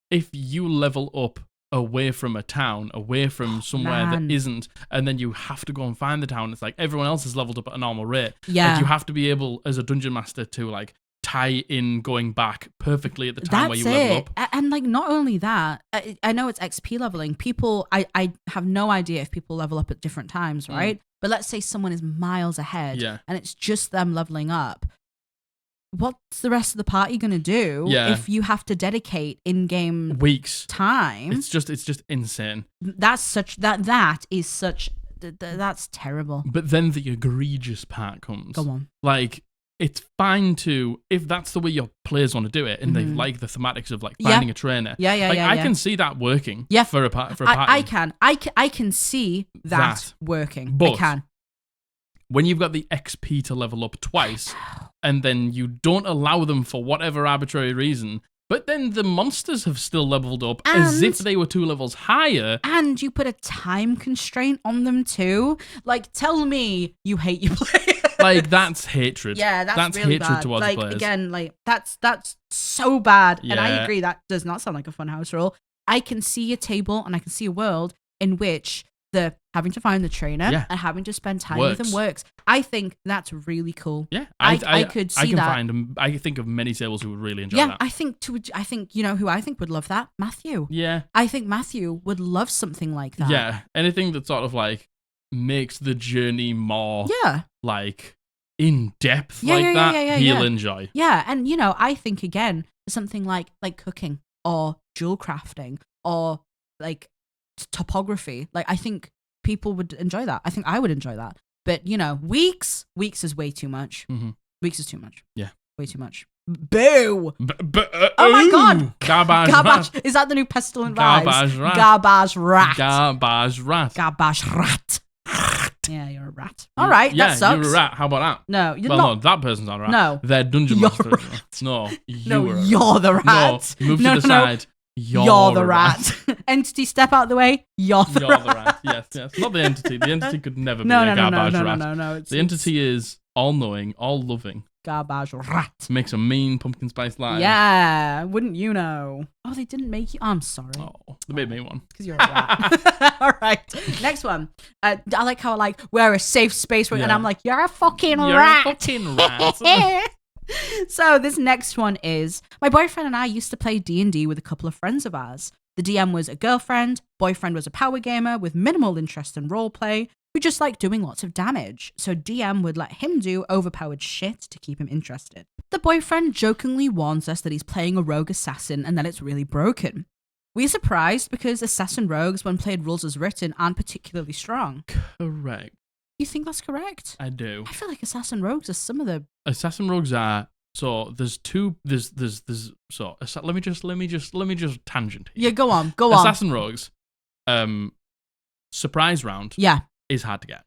if you level up away from a town, away from somewhere that isn't, and then you have to go and find the town, it's like everyone else is leveled up at a normal rate. Yeah. Like you have to be able, as a dungeon master, to like tie in going back perfectly at the time where you level up. And like not only that, I know it's XP leveling. People, I have no idea if people level up at different times, right? But let's say someone is miles ahead and it's just them leveling up. What's the rest of the party gonna do if you have to dedicate in-game weeks time? It's just insane. That's terrible. But then the egregious part comes. Go on. Like it's fine to, if that's the way your players want to do it, and they like the thematics of like finding a trainer. I can see that working. Yeah, for a party. I can see that working. But I can. When you've got the XP to level up twice, and then you don't allow them for whatever arbitrary reason, but then the monsters have still leveled up as if they were 2 levels higher. And you put a time constraint on them too. Like, tell me you hate your players. Like, that's hatred. Yeah, that's really hatred bad. towards like, players. Again, like, that's so bad. Yeah. And I agree, that does not sound like a fun house rule. I can see a table and I can see a world in which the having to find the trainer and having to spend time with them works. I think that's really cool. Yeah, I could see that. I think of many tables who would really enjoy that. I think who I think would love that? Matthew. Yeah. I think Matthew would love something like that. Yeah. Anything that sort of like makes the journey more like in depth he'll enjoy. Yeah, and I think again something like week or jewel crafting or like topography. Like I think people would enjoy that. I think I would enjoy that. But weeks is way too much. Mm-hmm. Weeks is too much. Yeah, way too much. Boo! Oh my god! Garbage. Is that the new pestilent vibes? Garbage rat. Garbage rat. Garbage rat. Yeah, you're a rat. All right, that sucks. You're a rat. How about that? No, you're well, not. no, that person's not a rat. No. They're dungeon You're master. a rat. No, No, you're the rat. No, move to the side. You're the rat. Entity, step out the way. You're the rat. Yes. Not the entity. The entity could never be no, a garbage rat. No. The entity is all-knowing, all-loving. Garbage rat. Makes a mean pumpkin spice latte. Yeah, wouldn't you know? Oh, they didn't make you. I'm sorry. Oh, they made me one. Because you're a rat. All right. Next one. I like how we're a safe space, and I'm like, you're a fucking rat. You're a fucking rat. So this next one is, my boyfriend and I used to play D&D with a couple of friends of ours. The DM was a girlfriend, boyfriend was a power gamer with minimal interest in roleplay, who just liked doing lots of damage, so DM would let him do overpowered shit to keep him interested. The boyfriend jokingly warns us that he's playing a rogue assassin and that it's really broken. We're surprised because assassin rogues, when played rules as written, aren't particularly strong. Correct. You think that's correct? I do. I feel like assassin rogues are some of the... Assassin rogues are... So there's two... There's so let me just tangent here. Yeah, go on. Assassin rogues, surprise round. Yeah. Is hard to get.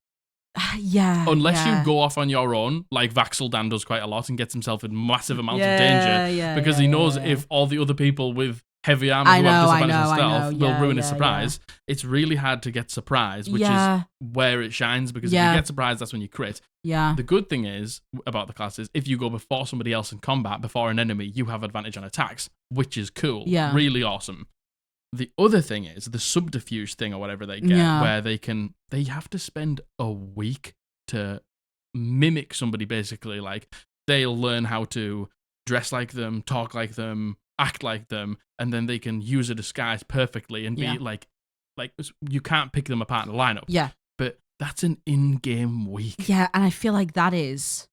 Unless you go off on your own, like Vax'ildan does quite a lot and gets himself in massive amounts of danger because he knows if all the other people with heavy armor who have disadvantage on stealth will ruin his surprise. It's really hard to get surprise, which is where it shines because if you get surprise, that's when you crit. Yeah. The good thing is about the class is if you go before somebody else in combat, before an enemy, you have advantage on attacks, which is cool. Yeah. Really awesome. The other thing is the subterfuge thing or whatever they get, where they have to spend a week to mimic somebody basically. Like they'll learn how to dress like them, talk like them, act like them, and then they can use a disguise perfectly and be like you can't pick them apart in a lineup. Yeah. But that's an in-game week. Yeah, and I feel like that is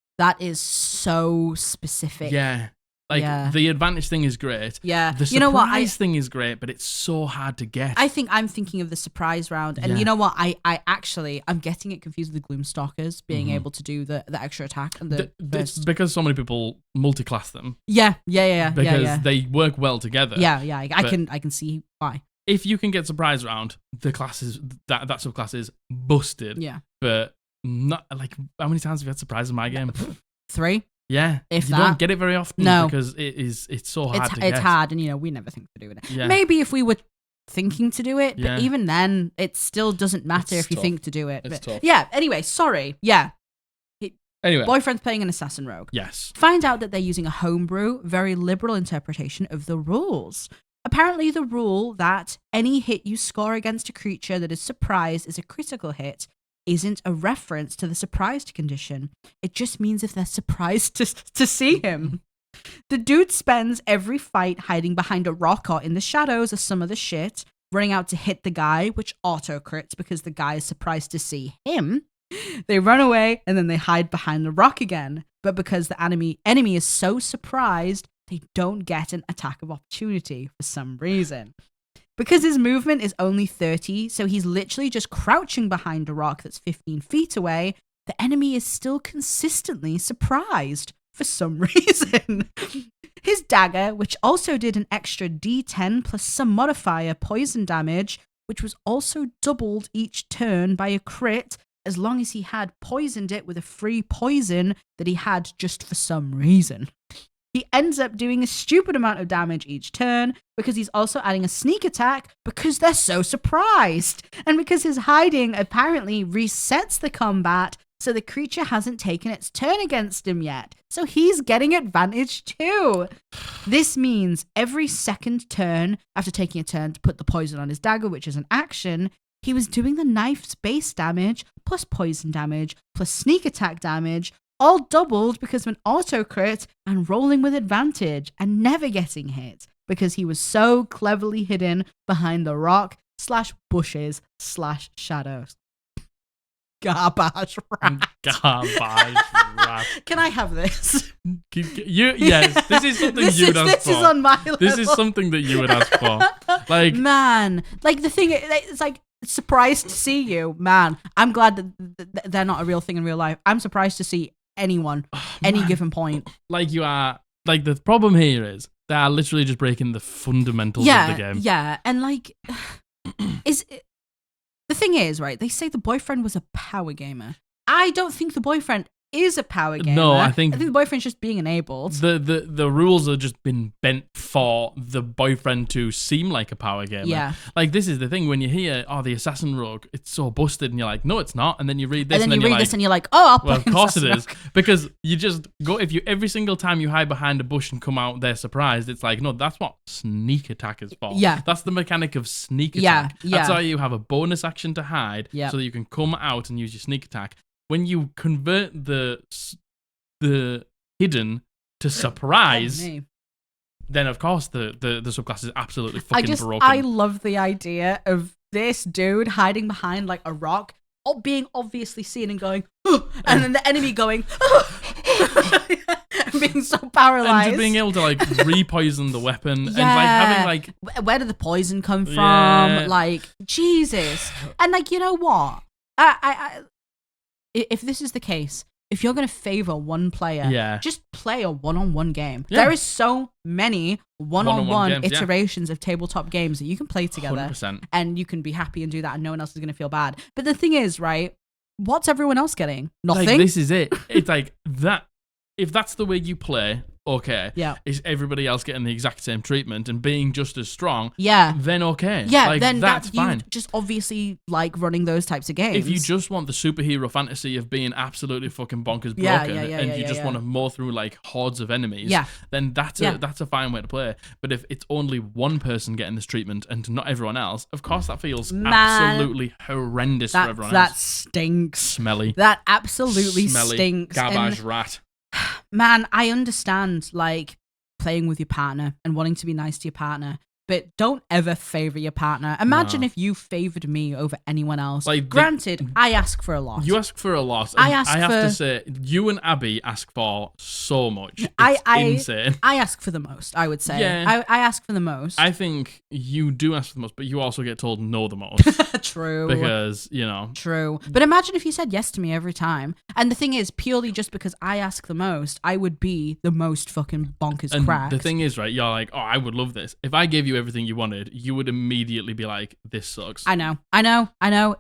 so specific. Yeah. The advantage thing is great. Yeah. The surprise thing is great, but it's so hard to get. I think I'm thinking of the surprise round. And you know what? I'm getting it confused with the Gloomstalkers being able to do the extra attack. And it's because so many people multi-class them. Yeah. Because they work well together. Yeah. I can see why. If you can get surprise round, the classes, that subclass is busted. Yeah. But not how many times have you had surprise in my game? 3. Yeah, if you don't get it very often because it's so hard to get. It's hard, and we never think to do it. Yeah. Maybe if we were thinking to do it, but even then, it still doesn't matter if you think to do it. It's tough. Yeah. Anyway, sorry. Yeah. Anyway, boyfriend's playing an assassin rogue. Yes. Find out that they're using a homebrew, very liberal interpretation of the rules. Apparently, the rule that any hit you score against a creature that is surprised is a critical hit isn't a reference to the surprised condition. It just means if they're surprised to see him. The dude spends every fight hiding behind a rock or in the shadows of some of the shit, running out to hit the guy, which auto-crits because the guy is surprised to see him. They run away and then they hide behind the rock again. But because the enemy is so surprised, they don't get an attack of opportunity for some reason. Because his movement is only 30, so he's literally just crouching behind a rock that's 15 feet away, the enemy is still consistently surprised for some reason. His dagger, which also did an extra D10 plus some modifier poison damage, which was also doubled each turn by a crit, as long as he had poisoned it with a free poison that he had just for some reason. He ends up doing a stupid amount of damage each turn because he's also adding a sneak attack because they're so surprised. And because his hiding apparently resets the combat, so the creature hasn't taken its turn against him yet. So he's getting advantage too. This means every second turn, after taking a turn to put the poison on his dagger, which is an action, he was doing the knife's base damage, plus poison damage, plus sneak attack damage, all doubled because of an auto crit and rolling with advantage and never getting hit because he was so cleverly hidden behind the rock / bushes / shadows. Garbage rat. Garbage rat. Can I have this? Yes, this is something you would ask for. This is on my level. This is something that you would ask for. Man, the thing, it's surprised to see you. Man, I'm glad that they're not a real thing in real life. I'm surprised to see anyone, any given point. You are, the problem here is they are literally just breaking the fundamentals of the game. Yeah, and the thing is, right, they say the boyfriend was a power gamer. I don't think the boyfriend is a power gamer. No, I think the boyfriend's just being enabled. The rules have just been bent for the boyfriend to seem like a power gamer. Yeah. Like, this is the thing, when you hear, the assassin rogue, it's so busted, and you're like, no, it's not. And then you read this, and then you read this and you're like, oh, I'll play well, of course it assassin is. rogue. Because you just go, every single time you hide behind a bush and come out there surprised, it's like, no, that's what sneak attack is for. Yeah. That's the mechanic of sneak attack. Yeah. That's why you have a bonus action to hide, so that you can come out and use your sneak attack. When you convert the hidden to surprise, then of course the subclass is absolutely fucking broken. I love the idea of this dude hiding behind like a rock, or being obviously seen and going, oh, and then the enemy going, oh, and being so paralyzed, and just being able to like re-poison the weapon, and like having like, where did the poison come from? Like, Jesus. And like, you know what? I if this is the case, if you're going to favor one player, just play a one-on-one game. Yeah. There is so many one-on-one iterations of tabletop games that you can play together 100%. And you can be happy and do that, and no one else is going to feel bad. But the thing is, right, what's everyone else getting? Nothing. Like, this is it. It's like that. If that's the way you play, okay. Yeah. Is everybody else getting the exact same treatment and being just as strong? Yeah. Then okay. Yeah. Like, then that's fine. You just obviously like running those types of games. If you just want the superhero fantasy of being absolutely fucking bonkers broken, and you just want to mow through like hordes of enemies, then that's a fine way to play. But if it's only one person getting this treatment and not everyone else, of course that feels absolutely horrendous for everyone else. That stinks. Smelly. That absolutely smelly stinks. Garbage rat. Man, I understand like playing with your partner and wanting to be nice to your partner, but don't ever favor your partner. Imagine if you favored me over anyone else. Like, granted, I ask for a lot. You ask for a lot. I have to say, you and Abby ask for so much. It's insane. I ask for the most, I would say. Yeah. I ask for the most. I think you do ask for the most, but you also get told no the most. True. Because, you know. True. But imagine if you said yes to me every time. And the thing is, purely just because I ask the most, I would be the most fucking bonkers cracked. The thing is, right, you're like, oh, I would love this. If I gave you everything you wanted, you would immediately be like, this sucks. I know.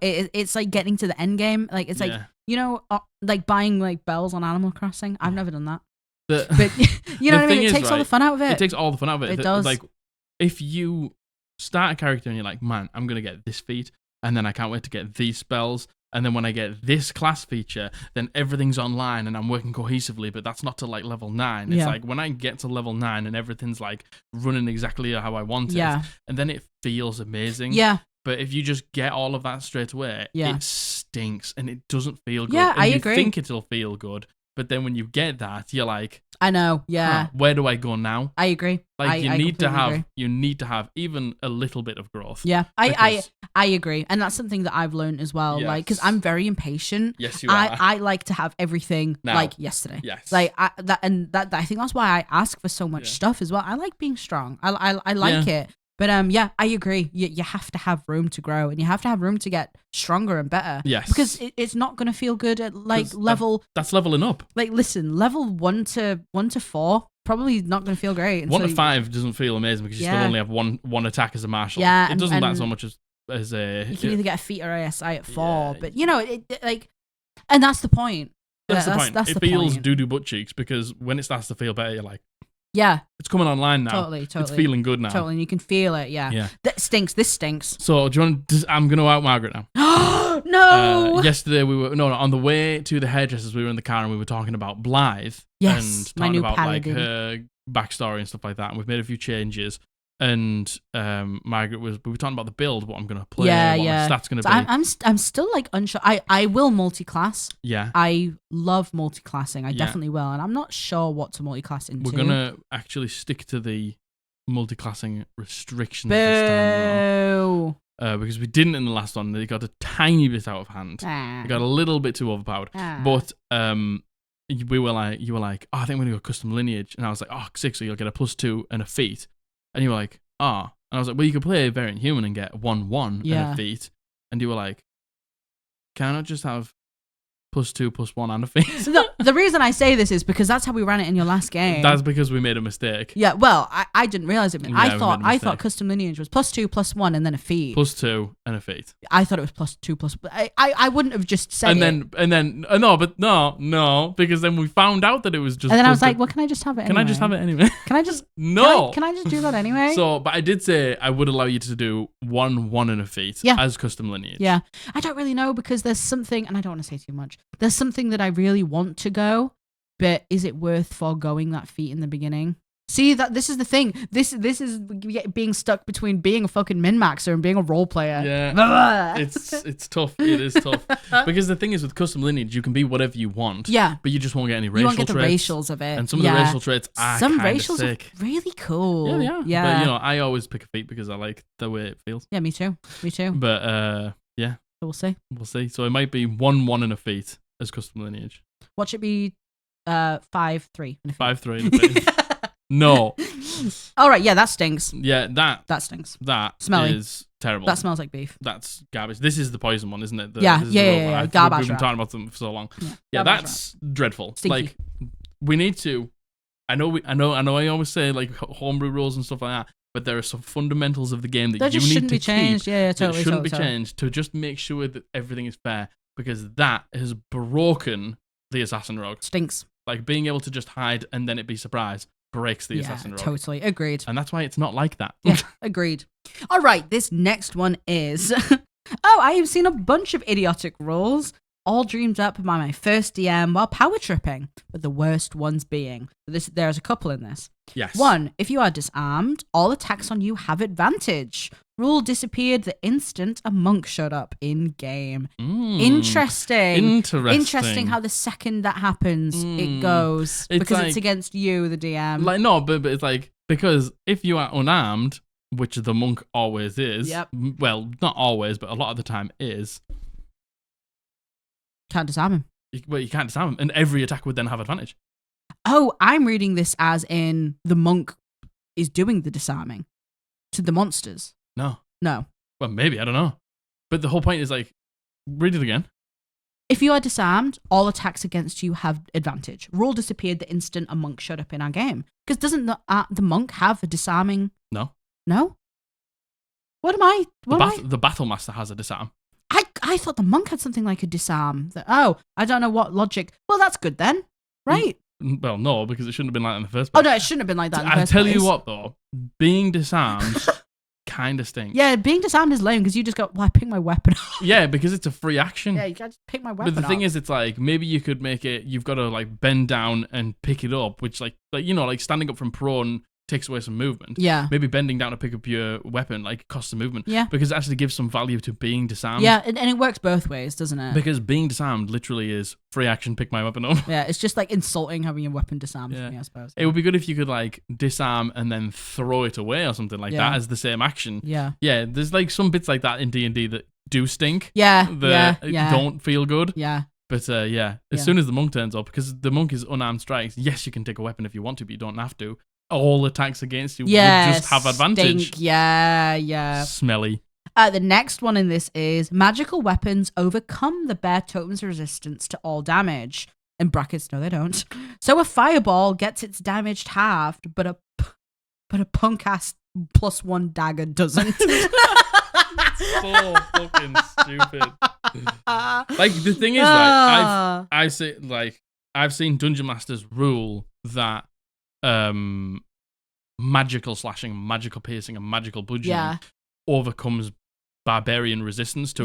It's like getting to the end game. Like, it's like, you know, like buying like bells on Animal Crossing. I've never done that. But you know what I mean? It takes all the fun out of it. It takes all the fun out of it. It does. Like, if you start a character and you're like, man, I'm going to get this feat, and then I can't wait to get these spells, and then when I get this class feature, then everything's online and I'm working cohesively, but that's not to like level 9. It's like when I get to level 9 and everything's like running exactly how I want it, and then it feels amazing. Yeah. But if you just get all of that straight away, it stinks and it doesn't feel good. Yeah, and I you agree. think it'll feel good, but then when you get that, you're like, I know, yeah. Where do I go now? I agree. Like, you need to have even a little bit of growth. Yeah, I agree, and that's something that I've learned as well. Yes. Like, because I'm very impatient. Yes, you are. I like to have everything now. like yesterday. Yes, like I think that's why I ask for so much stuff as well. I like being strong. I like it. But I agree. You have to have room to grow, and you have to have room to get stronger and better. Yes, because it's not going to feel good at like level. That's leveling up. Like, listen, level 1 to 4 probably not going to feel great. 1 to 5 doesn't feel amazing because you still only have one attack as a martial. Yeah, it doesn't that so much as a. You can either get a feat or ASI at 4, but you know it like, and that's the point. That's the point. It feels doo-doo butt cheeks because when it starts to feel better, you're like, yeah, it's coming online now. Totally. It's feeling good now. Totally, and you can feel it. Yeah. That stinks. This stinks. So do you want? I'm gonna out Margaret now. No. Yesterday we were on the way to the hairdressers. We were in the car and we were talking about Blythe. Yes, and my talking new about paladin. like her backstory and stuff like that. And we've made a few changes. And Margaret we were talking about the build, what I'm gonna play, what my stats gonna be. I'm still like unsure. I will multi-class. Yeah. I love multi-classing. I definitely will, and I'm not sure what to multi-class into. We're gonna actually stick to the multi-classing restrictions this time, though. Because we didn't in the last one. They got a tiny bit out of hand. They got a little bit too overpowered. But you were like, oh, I think we're gonna go custom lineage, and I was like, oh, sick. So you'll get a +2 and a feat. And you were like, and I was like, well, you could play Variant Human and get 1/1 and a feat. And you were like, can I not just have +2/+1 and a feat. The reason I say this is because that's how we ran it in your last game. That's because we made a mistake. Yeah, well, I didn't realize it. Yeah, I thought custom lineage was +2/+1 and then a feat. +2 and a feat. I thought it was +2/+. I wouldn't have just said no, because then we found out that it was just. And then I was like, well, can I just have it anyway? Can I just have it anyway? Can I just No. Can I just do that anyway? So, but I did say I would allow you to do 1 and a feat as custom lineage. Yeah. I don't really know because there's something, and I don't want to say too much. There's something that I really want to go, but is it worth foregoing that feat in the beginning? See, that this is the thing. This is being stuck between being a fucking min-maxer and being a role player. Yeah. It's tough. It is tough. Because the thing is with custom lineage, you can be whatever you want. Yeah. But you just won't get any racial traits. You won't get traits. the racials of it. And some of the racial traits are some kind of racials sick. are really cool. Yeah, they are. Yeah. But, I always pick a feat because I like the way it feels. Yeah, me too. But, yeah. So we'll see. We'll see. So it might be 1 and a feat as custom lineage. What should be 5-3? 5-3 and a feat. No. All right, yeah, that stinks. Yeah, that stinks. That Smelly. is terrible. That smells like beef. That's garbage. This is the poison one, isn't it? Yeah. Garbage. We've been talking about them for so long. Yeah, garbage that's dreadful. Stinky. Like, we need to. I know. I always say like homebrew rules and stuff like that, but there are some fundamentals of the game that you need to changed. keep. Yeah, totally. That shouldn't be changed to just make sure that everything is fair, because that has broken the assassin rogue. Stinks. Like being able to just hide and then it be surprise breaks the assassin rogue. Totally agreed. And that's why it's not like that. Yeah, agreed. All right, this next one is I have seen a bunch of idiotic rules, all dreamed up by my first DM while power tripping, with the worst ones being there's a couple in this. Yes. 1, if you are disarmed, all attacks on you have advantage. Rule disappeared the instant a monk showed up in game. Interesting how the second that happens it goes, because it's against you, the DM. Like no, but it's like, because if you are unarmed, which the monk always is. Yep. Well, not always, but a lot of the time is. Can't disarm him. You can't disarm him, and every attack would then have advantage. Oh, I'm reading this as in the monk is doing the disarming to the monsters. No. Well, maybe, I don't know. But the whole point is like, read it again. If you are disarmed, all attacks against you have advantage. Rule disappeared the instant a monk showed up in our game. Because doesn't the monk have a disarming? No. What am I? The battle master has a disarm. I thought the monk had something like a disarm. I don't know what logic. Well, that's good then, right? Well, no, because it shouldn't have been like that in the first place. Oh no, it shouldn't have been like that in the first I place. tell you what though, being disarmed kind of stinks. Yeah, being disarmed is lame because you just go, well, I pick my weapon up. Yeah, because it's a free action. Yeah, you can just pick my weapon up. But the thing is, it's like, maybe you could make it, you've got to like bend down and pick it up, which like standing up from prone takes away some movement. Yeah. Maybe bending down to pick up your weapon like costs some movement. Yeah. Because it actually gives some value to being disarmed. Yeah, and it works both ways, doesn't it? Because being disarmed literally is free action, pick my weapon up. Yeah, it's just like insulting having your weapon disarmed for me, I suppose. It would be good if you could like disarm and then throw it away or something like that as the same action. Yeah. Yeah, there's like some bits like that in D&D that do stink. Yeah. That don't feel good. Yeah. But as soon as the monk turns up, because the monk is unarmed strikes, yes, you can take a weapon if you want to, but you don't have to. All attacks against you will just have advantage. Stink. Yeah. Smelly. The next one in this is magical weapons overcome the bear totem's resistance to all damage. In brackets, no, they don't. So a fireball gets its damage halved, but a punk ass +1 dagger doesn't. So fucking stupid. Like the thing is, like I've seen dungeon masters rule that magical slashing, magical piercing, and magical bludgeoning overcomes barbarian resistance to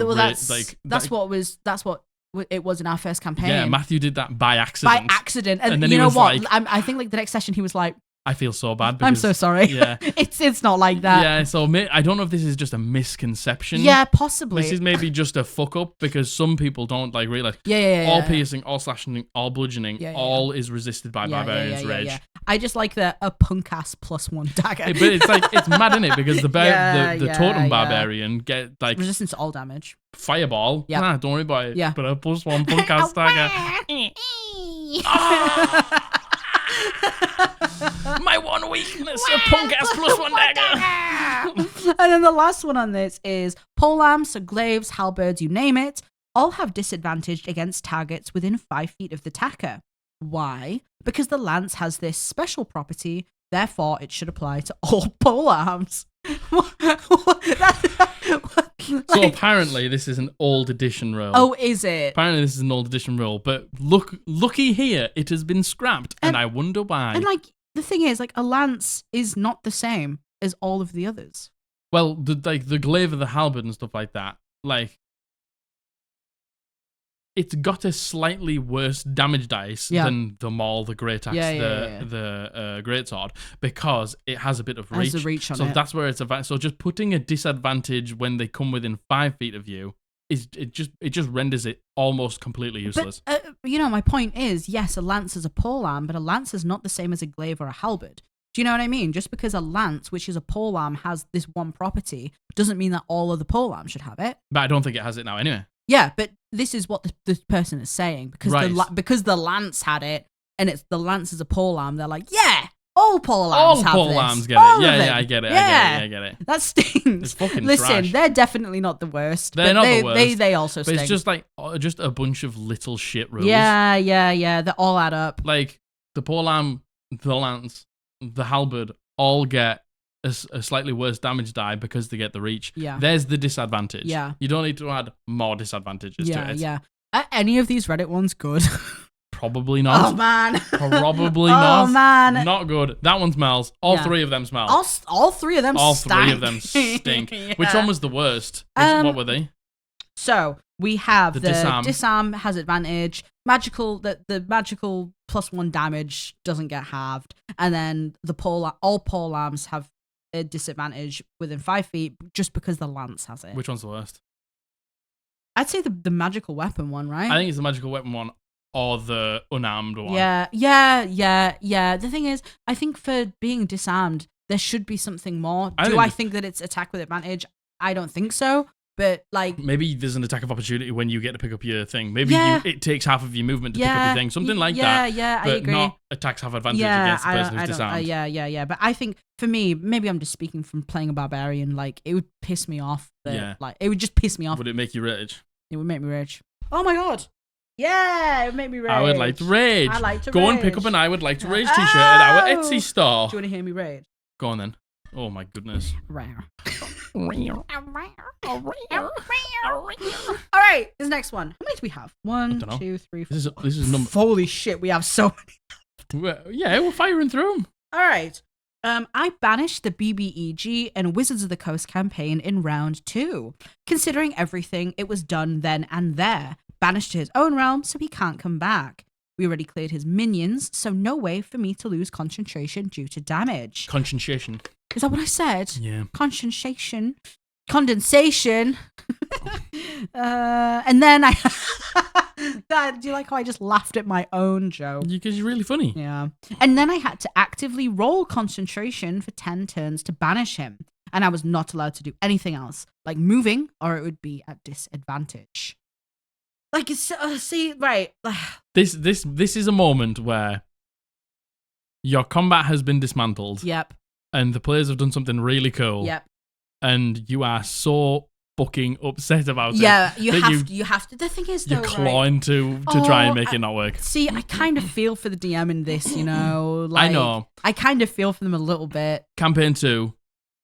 that's what it was in our first campaign. Yeah, Matthew did that by accident. And then you know what? Like, I think like the next session he was like, I feel so bad. Because, I'm so sorry. Yeah, it's not like that. Yeah, so I don't know if this is just a misconception. Yeah, possibly. This is maybe just a fuck up because some people don't like realize. All piercing, all slashing, all bludgeoning, all is resisted by barbarian's rage. Yeah. I just like a punk ass +1 dagger. But it's like it's mad, isn't it? Because the totem barbarian get like resistance to all damage. Fireball. Yeah. Nah, don't worry about it. Yeah. But a +1 punk ass dagger. My one weakness, a punk ass +1 dagger. And then the last one on this is polearms, so glaives, halberds, you name it. all have disadvantage against targets within 5 feet of the attacker. Why? Because the lance has this special property, therefore it should apply to all polearms. So apparently this is an old edition rule. Oh, is it? Apparently this is an old edition rule, but looky here, it has been scrapped, and I wonder why. And like the thing is, like a lance is not the same as all of the others. Well, the glaive of the halberd and stuff like that, like it's got a slightly worse damage dice than the maul, the great axe, the great sword, because it has a bit of reach. Has a reach on so it. That's where it's advantage. So just putting a disadvantage when they come within 5 feet of you it just renders it almost completely useless. But, my point is, yes, a lance is a polearm, but a lance is not the same as a glaive or a halberd. Do you know what I mean? Just because a lance, which is a polearm, has this one property, doesn't mean that all of the polearms should have it. But I don't think it has it now anyway. Yeah, but this is what the person is saying, because because the lance had it, and it's the lance is a polearm. They're like, yeah, all polearms have this. Get it. Yeah, I get it. I get it. That stings. It's fucking Listen, trash. they're definitely not the worst. They're not the worst. They also but sting. It's just like just a bunch of little shit rules. Yeah. They all add up. Like the polearm, the lance, the halberd all get a slightly worse damage die because they get the reach. Yeah. There's the disadvantage. Yeah. You don't need to add more disadvantages to it. Yeah. Are any of these Reddit ones good? Probably not. Oh, man. Probably not. Oh, man. Not good. That one smells. All three of them smell. All three of them All stank. 3 of them stink. Yeah. Which one was the worst? What were they? So we have the disarm has advantage. The magical +1 damage doesn't get halved, and then all polearms have a disadvantage within 5 feet just because the lance has it. Which one's the worst? I'd say the magical weapon one, right? I think it's the magical weapon one or the unarmed one. Yeah. The thing is, I think for being disarmed, there should be something more. I think that it's attack with advantage? I don't think so. But like maybe there's an attack of opportunity when you get to pick up your thing. Maybe it takes half of your movement to pick up your thing. Something like that. Yeah, but I agree. Not attacks have advantage against the person who's disarmed. Yeah. But I think for me, maybe I'm just speaking from playing a barbarian. Like it would piss me off. Like it would just piss me off. Would it make you rage? It would make me rage. Oh my god. Yeah, it would make me rage. I would like to rage. I like to Go rage. and pick up an I would like to rage t-shirt at our Etsy store. Do you want to hear me rage? Go on then. Oh my goodness. All right, this next one. How many do we have? 1, 2, 3, 4. This is number. Holy shit, we have so many. Yeah, we're firing through them. All right. I banished the BBEG and Wizards of the Coast campaign in round 2. Considering everything, it was done then and there. Banished to his own realm, so he can't come back. We already cleared his minions, so no way for me to lose concentration due to damage. Concentration. Is that what I said? Yeah. Condensation. And then I... God, do you like how I just laughed at my own joke? Because you're really funny. Yeah. And then I had to actively roll concentration for 10 turns to banish him. And I was not allowed to do anything else, like moving, or it would be at disadvantage. Like, see, right. This is a moment where your combat has been dismantled. Yep. And the players have done something really cool. Yep. And you are so fucking upset about it. Yeah, you have to. The thing is, though, you're clawing to try and make it not work. See, I kind of feel for the DM in this, you know. Like, I know. I kind of feel for them a little bit. Campaign 2,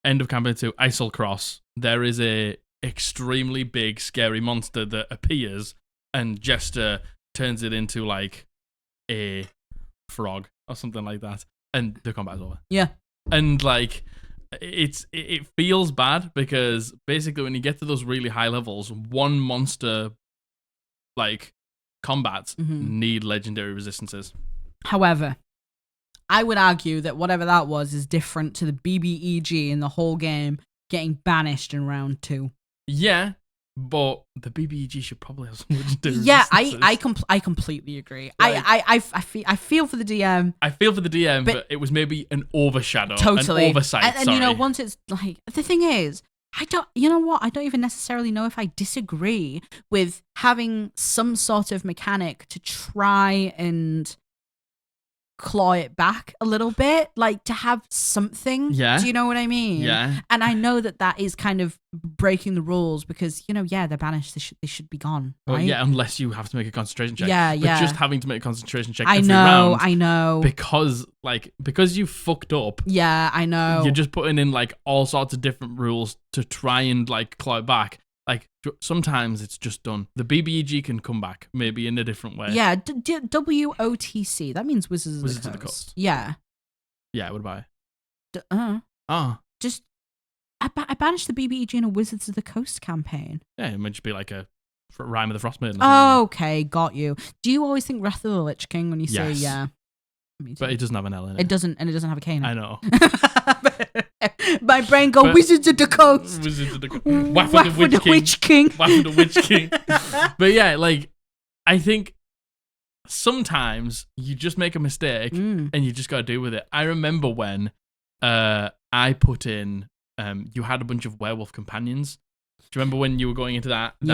end of Campaign 2, Isle Cross. There is a extremely big, scary monster that appears, and Jester turns it into like a frog or something like that, and the combat is over. Yeah. And like it feels bad because basically when you get to those really high levels, one monster like combats need legendary resistances. However, I would argue that whatever that was is different to the BBEG in the whole game getting banished in round 2. Yeah, but the BBEG should probably have some legendary resistances. I completely agree. Like, I feel for the DM. I feel for the DM, but it was maybe an overshadow, totally an oversight. And you know, once it's like, the thing is, I don't even necessarily know if I disagree with having some sort of mechanic to try and claw it back a little bit, like to have something. Yeah. Do you know what I mean? Yeah. And I know that is kind of breaking the rules because, they're banished. They should be gone. Right? Well, yeah, unless you have to make a concentration check. Yeah, but yeah. just having to make a concentration check I every know, round. I know. Because you fucked up. Yeah, I know. You're just putting in like all sorts of different rules to try and like claw it back. Like sometimes it's just done. The BBEG can come back maybe in a different way. Yeah, WOTC. That means Wizards of the Coast. Yeah. Yeah, what about it? Just I banished the BBEG in a Wizards of the Coast campaign. Yeah, it might just be like a Rime of the Frostmaiden. Oh, okay, got you. Do you always think Wrath of the Lich King when you say yeah? But it doesn't have an L in it. It doesn't, and it doesn't have a K in it. I know. My brain goes, Wizards of the Coast. Wizards of the Coast. Waff of the Witch King. Waff of the Witch King. But yeah, like, I think sometimes you just make a mistake and you just got to deal with it. I remember when I put in, you had a bunch of werewolf companions. Do you remember when you were going into that thing?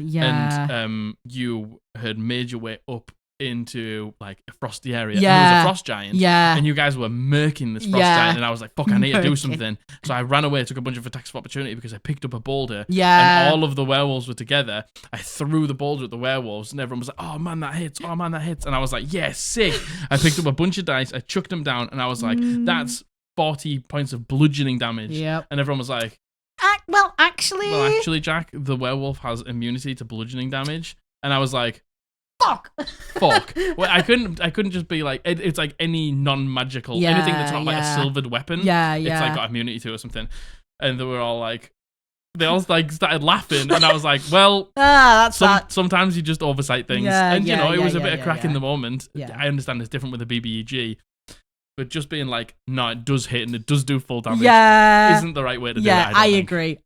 Yeah. And you had made your way up into like a frosty area. Yeah. And there was a frost giant. Yeah. And you guys were murking this frost giant. And I was like, fuck, I need to do something. So I ran away, took a bunch of attacks of opportunity because I picked up a boulder. Yeah. And all of the werewolves were together. I threw the boulder at the werewolves and everyone was like, oh man, that hits. Oh man, that hits. And I was like, yeah, sick. I picked up a bunch of dice. I chucked them down and I was like, that's 40 points of bludgeoning damage. Yep. And everyone was like, well, actually, Jack, the werewolf has immunity to bludgeoning damage. And I was like, fuck. Well, I couldn't just be like, it's like any non-magical, anything that's not like a silvered weapon. Yeah. It's like got immunity to or something. And they were all like, they all like started laughing. And I was like, well, sometimes you just oversight things. And it was a bit of crack in the moment. Yeah. I understand it's different with the BBEG. But just being like, no, it does hit and it does do full damage isn't the right way to do it. I agree.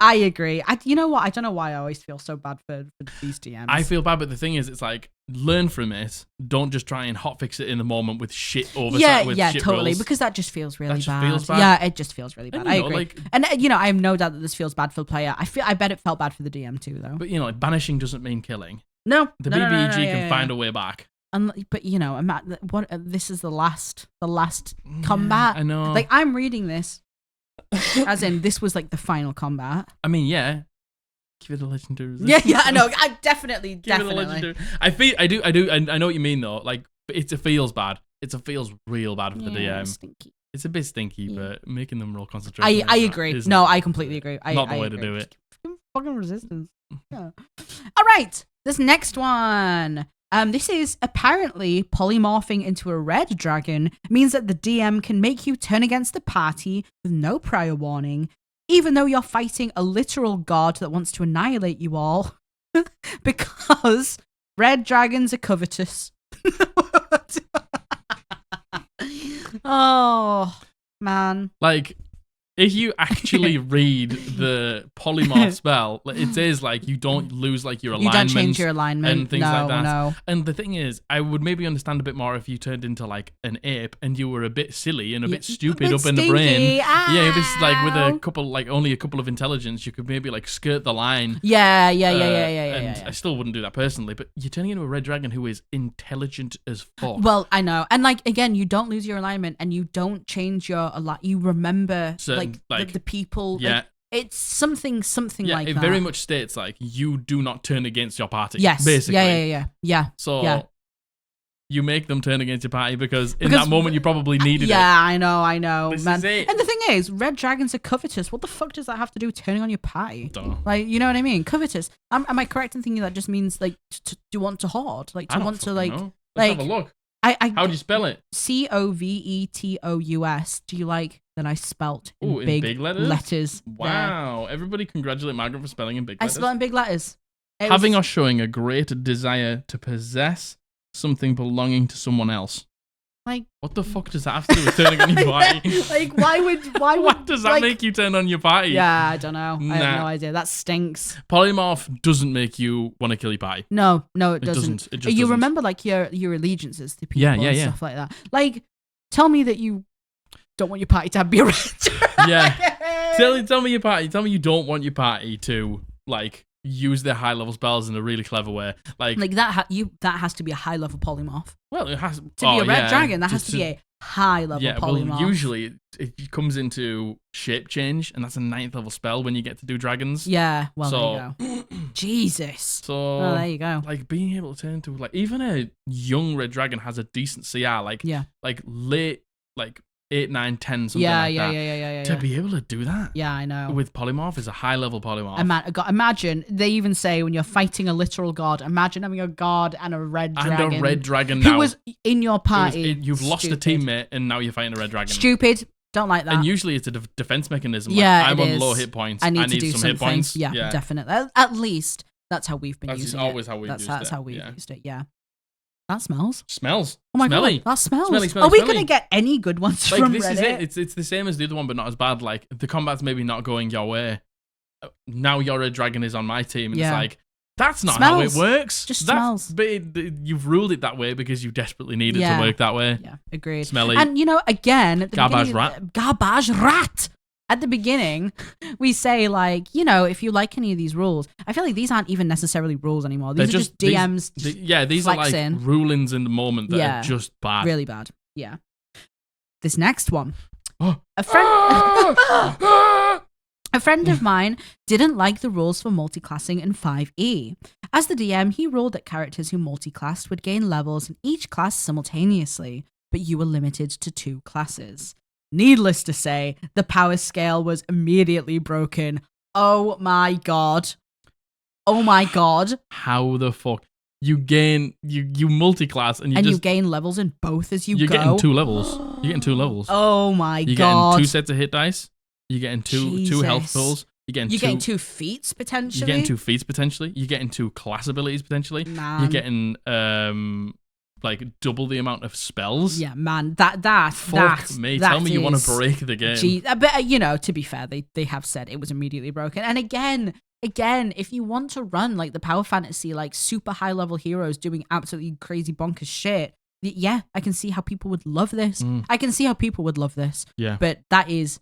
You know what? I don't know why I always feel so bad for these DMs. I feel bad, but the thing is, it's like, learn from it. Don't just try and hotfix it in the moment with shit oversight. Yeah, shit totally. rules. Because that just feels really bad. Feels bad. Yeah, it just feels really bad. And, I agree. And I have no doubt that this feels bad for the player. I bet it felt bad for the DM too, though. But like banishing doesn't mean killing. No. The BBEG can find a way back. But this is the last combat. I know. Like I'm reading this, as in this was like the final combat. I mean, yeah. Give it a legendary resistance. Yeah, I know. I definitely. It a legendary. I do. I know what you mean though. Like it feels bad. It feels real bad for the DM. Stinky. It's a bit stinky, but making them roll concentration. I agree. No, I completely agree. Not the way to do it. Fucking resistance. Yeah. All right. This next one. This is apparently polymorphing into a red dragon means that the DM can make you turn against the party with no prior warning, even though you're fighting a literal god that wants to annihilate you all, because red dragons are covetous. Oh, man. Like, if you actually read the polymorph spell, it says like you don't lose like your alignment. You don't change your alignment and things like that. No. And the thing is, I would maybe understand a bit more if you turned into like an ape and you were a bit silly and a bit stupid up in the brain. Yeah, if it's like with only a couple of intelligence, you could maybe like skirt the line. Yeah. And I still wouldn't do that personally, but you're turning into a red dragon who is intelligent as fuck. Well, I know, and like again, you don't lose your alignment and you don't change your You remember like the people. Yeah. Like, it's something like that. It very much states like you do not turn against your party. Yes. Basically. Yeah. So you make them turn against your party because in that moment you probably needed it. Yeah, I know, this man. Is it. And the thing is, red dragons are covetous. What the fuck does that have to do with turning on your party? Don't know. Like, you know what I mean? Covetous. Am I correct in thinking that just means like to want to hoard, like to want to like know. Let's have a look. How do you spell it? Covetous. Do you like that I spelt in big letters? Wow. There. Everybody congratulate Margaret for spelling in big letters. I spelled in big letters. Having or showing a great desire to possess something belonging to someone else. Like, what the fuck does that have to do with turning on your party? Like, why what does that make you turn on your party? Yeah, I don't know. I have no idea. That stinks. Polymorph doesn't make you want to kill your party. No, it doesn't. It just you doesn't. remember like your allegiances to people and stuff like that. Like, tell me that you don't want your party to have beer. Yeah. Tell me your party. Tell me you don't want your party to like use their high level spells in a really clever way. Like that has to be a high level polymorph. Well, it has To be a red dragon, that has to be a high level polymorph. Well, usually it comes into shape change, and that's a 9th level spell when you get to do dragons. Yeah, well, there you go. Jesus. So, well, there you go. Like, being able to turn into, like, even a young red dragon has a decent CR, like late, like, 8, 9, 10, something like that. Yeah. To be able to do that. Yeah, I know. With polymorph is a high level polymorph. Imagine, they even say when you're fighting a literal god, imagine having a god and a red dragon. And a red dragon now. Who was in your party. You've lost a teammate and now you're fighting a red dragon. Stupid. Don't like that. And usually it's a defense mechanism. Yeah, I'm it on is. low hit points. I need to do some something. hit points. Yeah, definitely. At least that's how we've been using it. That's always how we've used it. That's how we've used it, yeah. That smells. Smells. Oh my Smelly. God, that smells. Smelly. Are we going to get any good ones like, from this Reddit? is it. It's the same as the other one, but not as bad. Like, the combat's maybe not going your way. Now your red dragon is on my team, and it's like, that's not how it works. Just smells. But you've ruled it that way because you desperately need it to work that way. Yeah, agreed. Smelly. And, again... At the Garbage rat. Garbage rat! At the beginning, we say, like, if you like any of these rules, I feel like these aren't even necessarily rules anymore. These are just DMs. These are like rulings in the moment that are just bad. Really bad. Yeah. This next one. A friend of mine didn't like the rules for multiclassing in 5e. As the DM, he ruled that characters who multiclassed would gain levels in each class simultaneously, but you were limited to 2 classes. Needless to say, the power scale was immediately broken. Oh my god. Oh my god. How the fuck? You gain, you multi-class and you gain levels in both as you go? You're getting 2 levels. You're getting 2 levels. Oh my god. You're getting 2 sets of hit dice. You're getting two health pools. You're getting 2 feats potentially. You're getting 2 feats potentially. You're getting 2 class abilities potentially. Man. You're getting like double the amount of spells. Yeah, man. Fuck me. Tell me you want to break the game. But to be fair, they have said it was immediately broken. And again, if you want to run like the power fantasy, like super high level heroes doing absolutely crazy bonkers shit, yeah, I can see how people would love this. I can see how people would love this. Yeah. But that is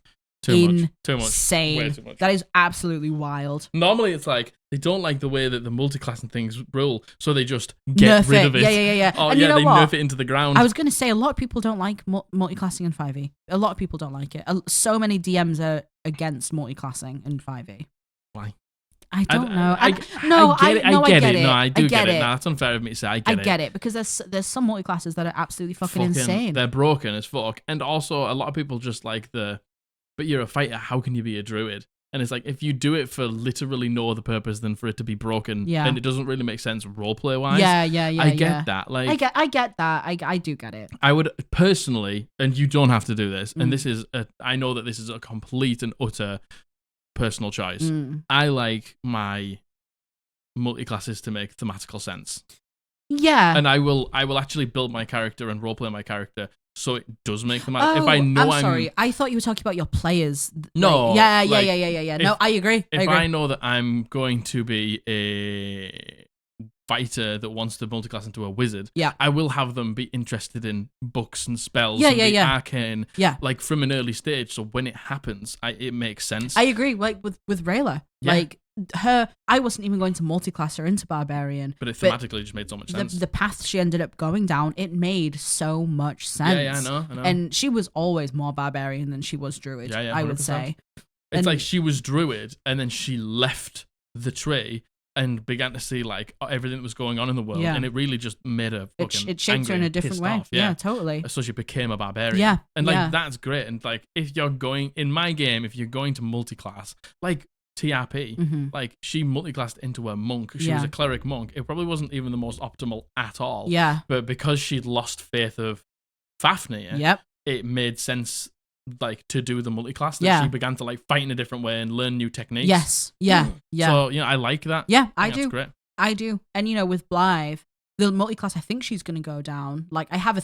insane. Way too much. That is absolutely wild. Normally it's like they don't like the way that the multi-classing things rule, so they just get rid of it. Yeah. Oh, and they nerf it into the ground. I was going to say, a lot of people don't like multi-classing in 5e. A lot of people don't like it. So many DMs are against multi-classing in 5e. Why? I don't know. I get it. No, I do get it. No, that's unfair of me to say. I get it. Because there's some multi-classes that are absolutely fucking insane. They're broken as fuck. And also, a lot of people just like but you're a fighter, how can you be a druid? And it's like, if you do it for literally no other purpose than for it to be broken, and it doesn't really make sense roleplay wise. Yeah. I get that. Like, I get that. I do get it. I would personally, and you don't have to do this, and I know that this is a complete and utter personal choice. I like my multi-classes to make thematical sense. Yeah. And I will actually build my character and roleplay my character so it does make them. If I know I'm sorry, I thought you were talking about your players. No. Yeah. No, I agree. If I know that I'm going to be a fighter that wants to multiclass into a wizard, I will have them be interested in books and spells and arcane, like from an early stage. So when it happens, it makes sense. I agree. Like with Rayla, like I wasn't even going to multiclass her into barbarian, but it thematically just made so much sense. The path she ended up going down, it made so much sense. Yeah, I know. And she was always more barbarian than she was druid. Yeah, I would say. It's like she was druid, and then she left the tree and began to see like everything that was going on in the world, and it really just made her fucking it shaped her in a different way. Off. Yeah, totally. So she became a barbarian. Yeah, and like that's great. And like if you're going in my game, if you're going to multiclass, like TRP, like she multiclassed into a monk. She was a cleric monk. It probably wasn't even the most optimal at all. Yeah, but because she'd lost faith of Fafnir, it made sense. Like to do the multi-class that she began to like fight in a different way and learn new techniques. Yes. Yeah. So, I like that. Yeah, I do. That's great. I do. And with Blythe, the multi-class I think she's going to go down. Like I have a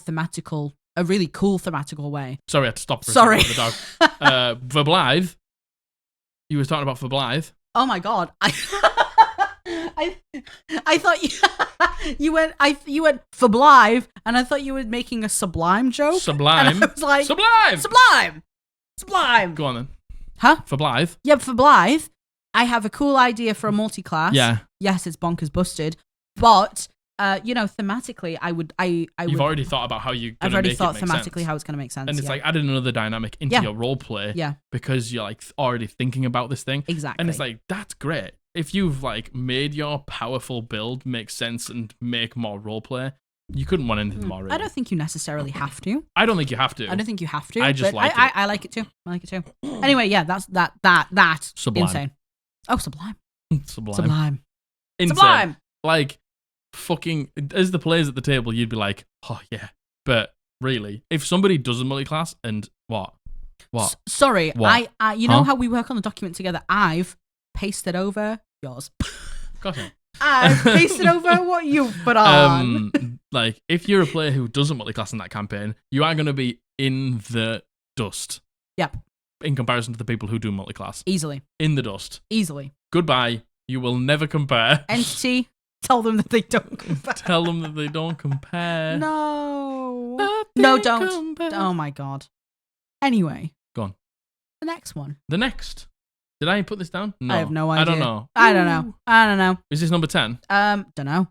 really cool thematical way. Sorry, I had to stop for a second with the dog. For Blythe, you were talking about for Blythe. Oh my God. I thought you went for Blythe, and I thought you were making a Sublime joke. Sublime. And I was like, Sublime. Sublime. Go on then. Huh? For Blythe. Yeah, for Blythe. I have a cool idea for a multi-class. Yeah. Yes, it's bonkers busted, but thematically, You've already thought about how you're I've gonna already make thought it make thematically sense. how it's gonna make sense. And it's yeah. like adding another dynamic into your role play. Yeah. Because you're like already thinking about this thing. Exactly. And it's like, that's great. If you've like made your powerful build make sense and make more role play, you couldn't want anything more. Really. I don't think you necessarily have to. I don't think you have to. I don't think you have to. I just but like it. I like it too. I like it too. Anyway, yeah, that's Sublime. insane. Oh, sublime. Sublime. Sublime. Insane. Sublime. Like, fucking, as the players at the table, you'd be like, oh yeah. But really, if somebody does a multi-class and what? Sorry, What? I you know how we work on the document together? I've pasted over yours. Gotcha. I've pasted over what you put on. Like, if you're a player who doesn't multi-class in that campaign, you are going to be in the dust. Yep. In comparison to the people who do multi-class. Easily. In the dust. Easily. Goodbye. You will never compare. Entity, tell them that they don't compare. Tell them that they don't compare. No. Nothing No, don't. compares. Oh my god. Anyway. Go on. The next one. The next. Did I put this down? No. I have no idea. I don't know. I don't know. Is this number 10? Don't know.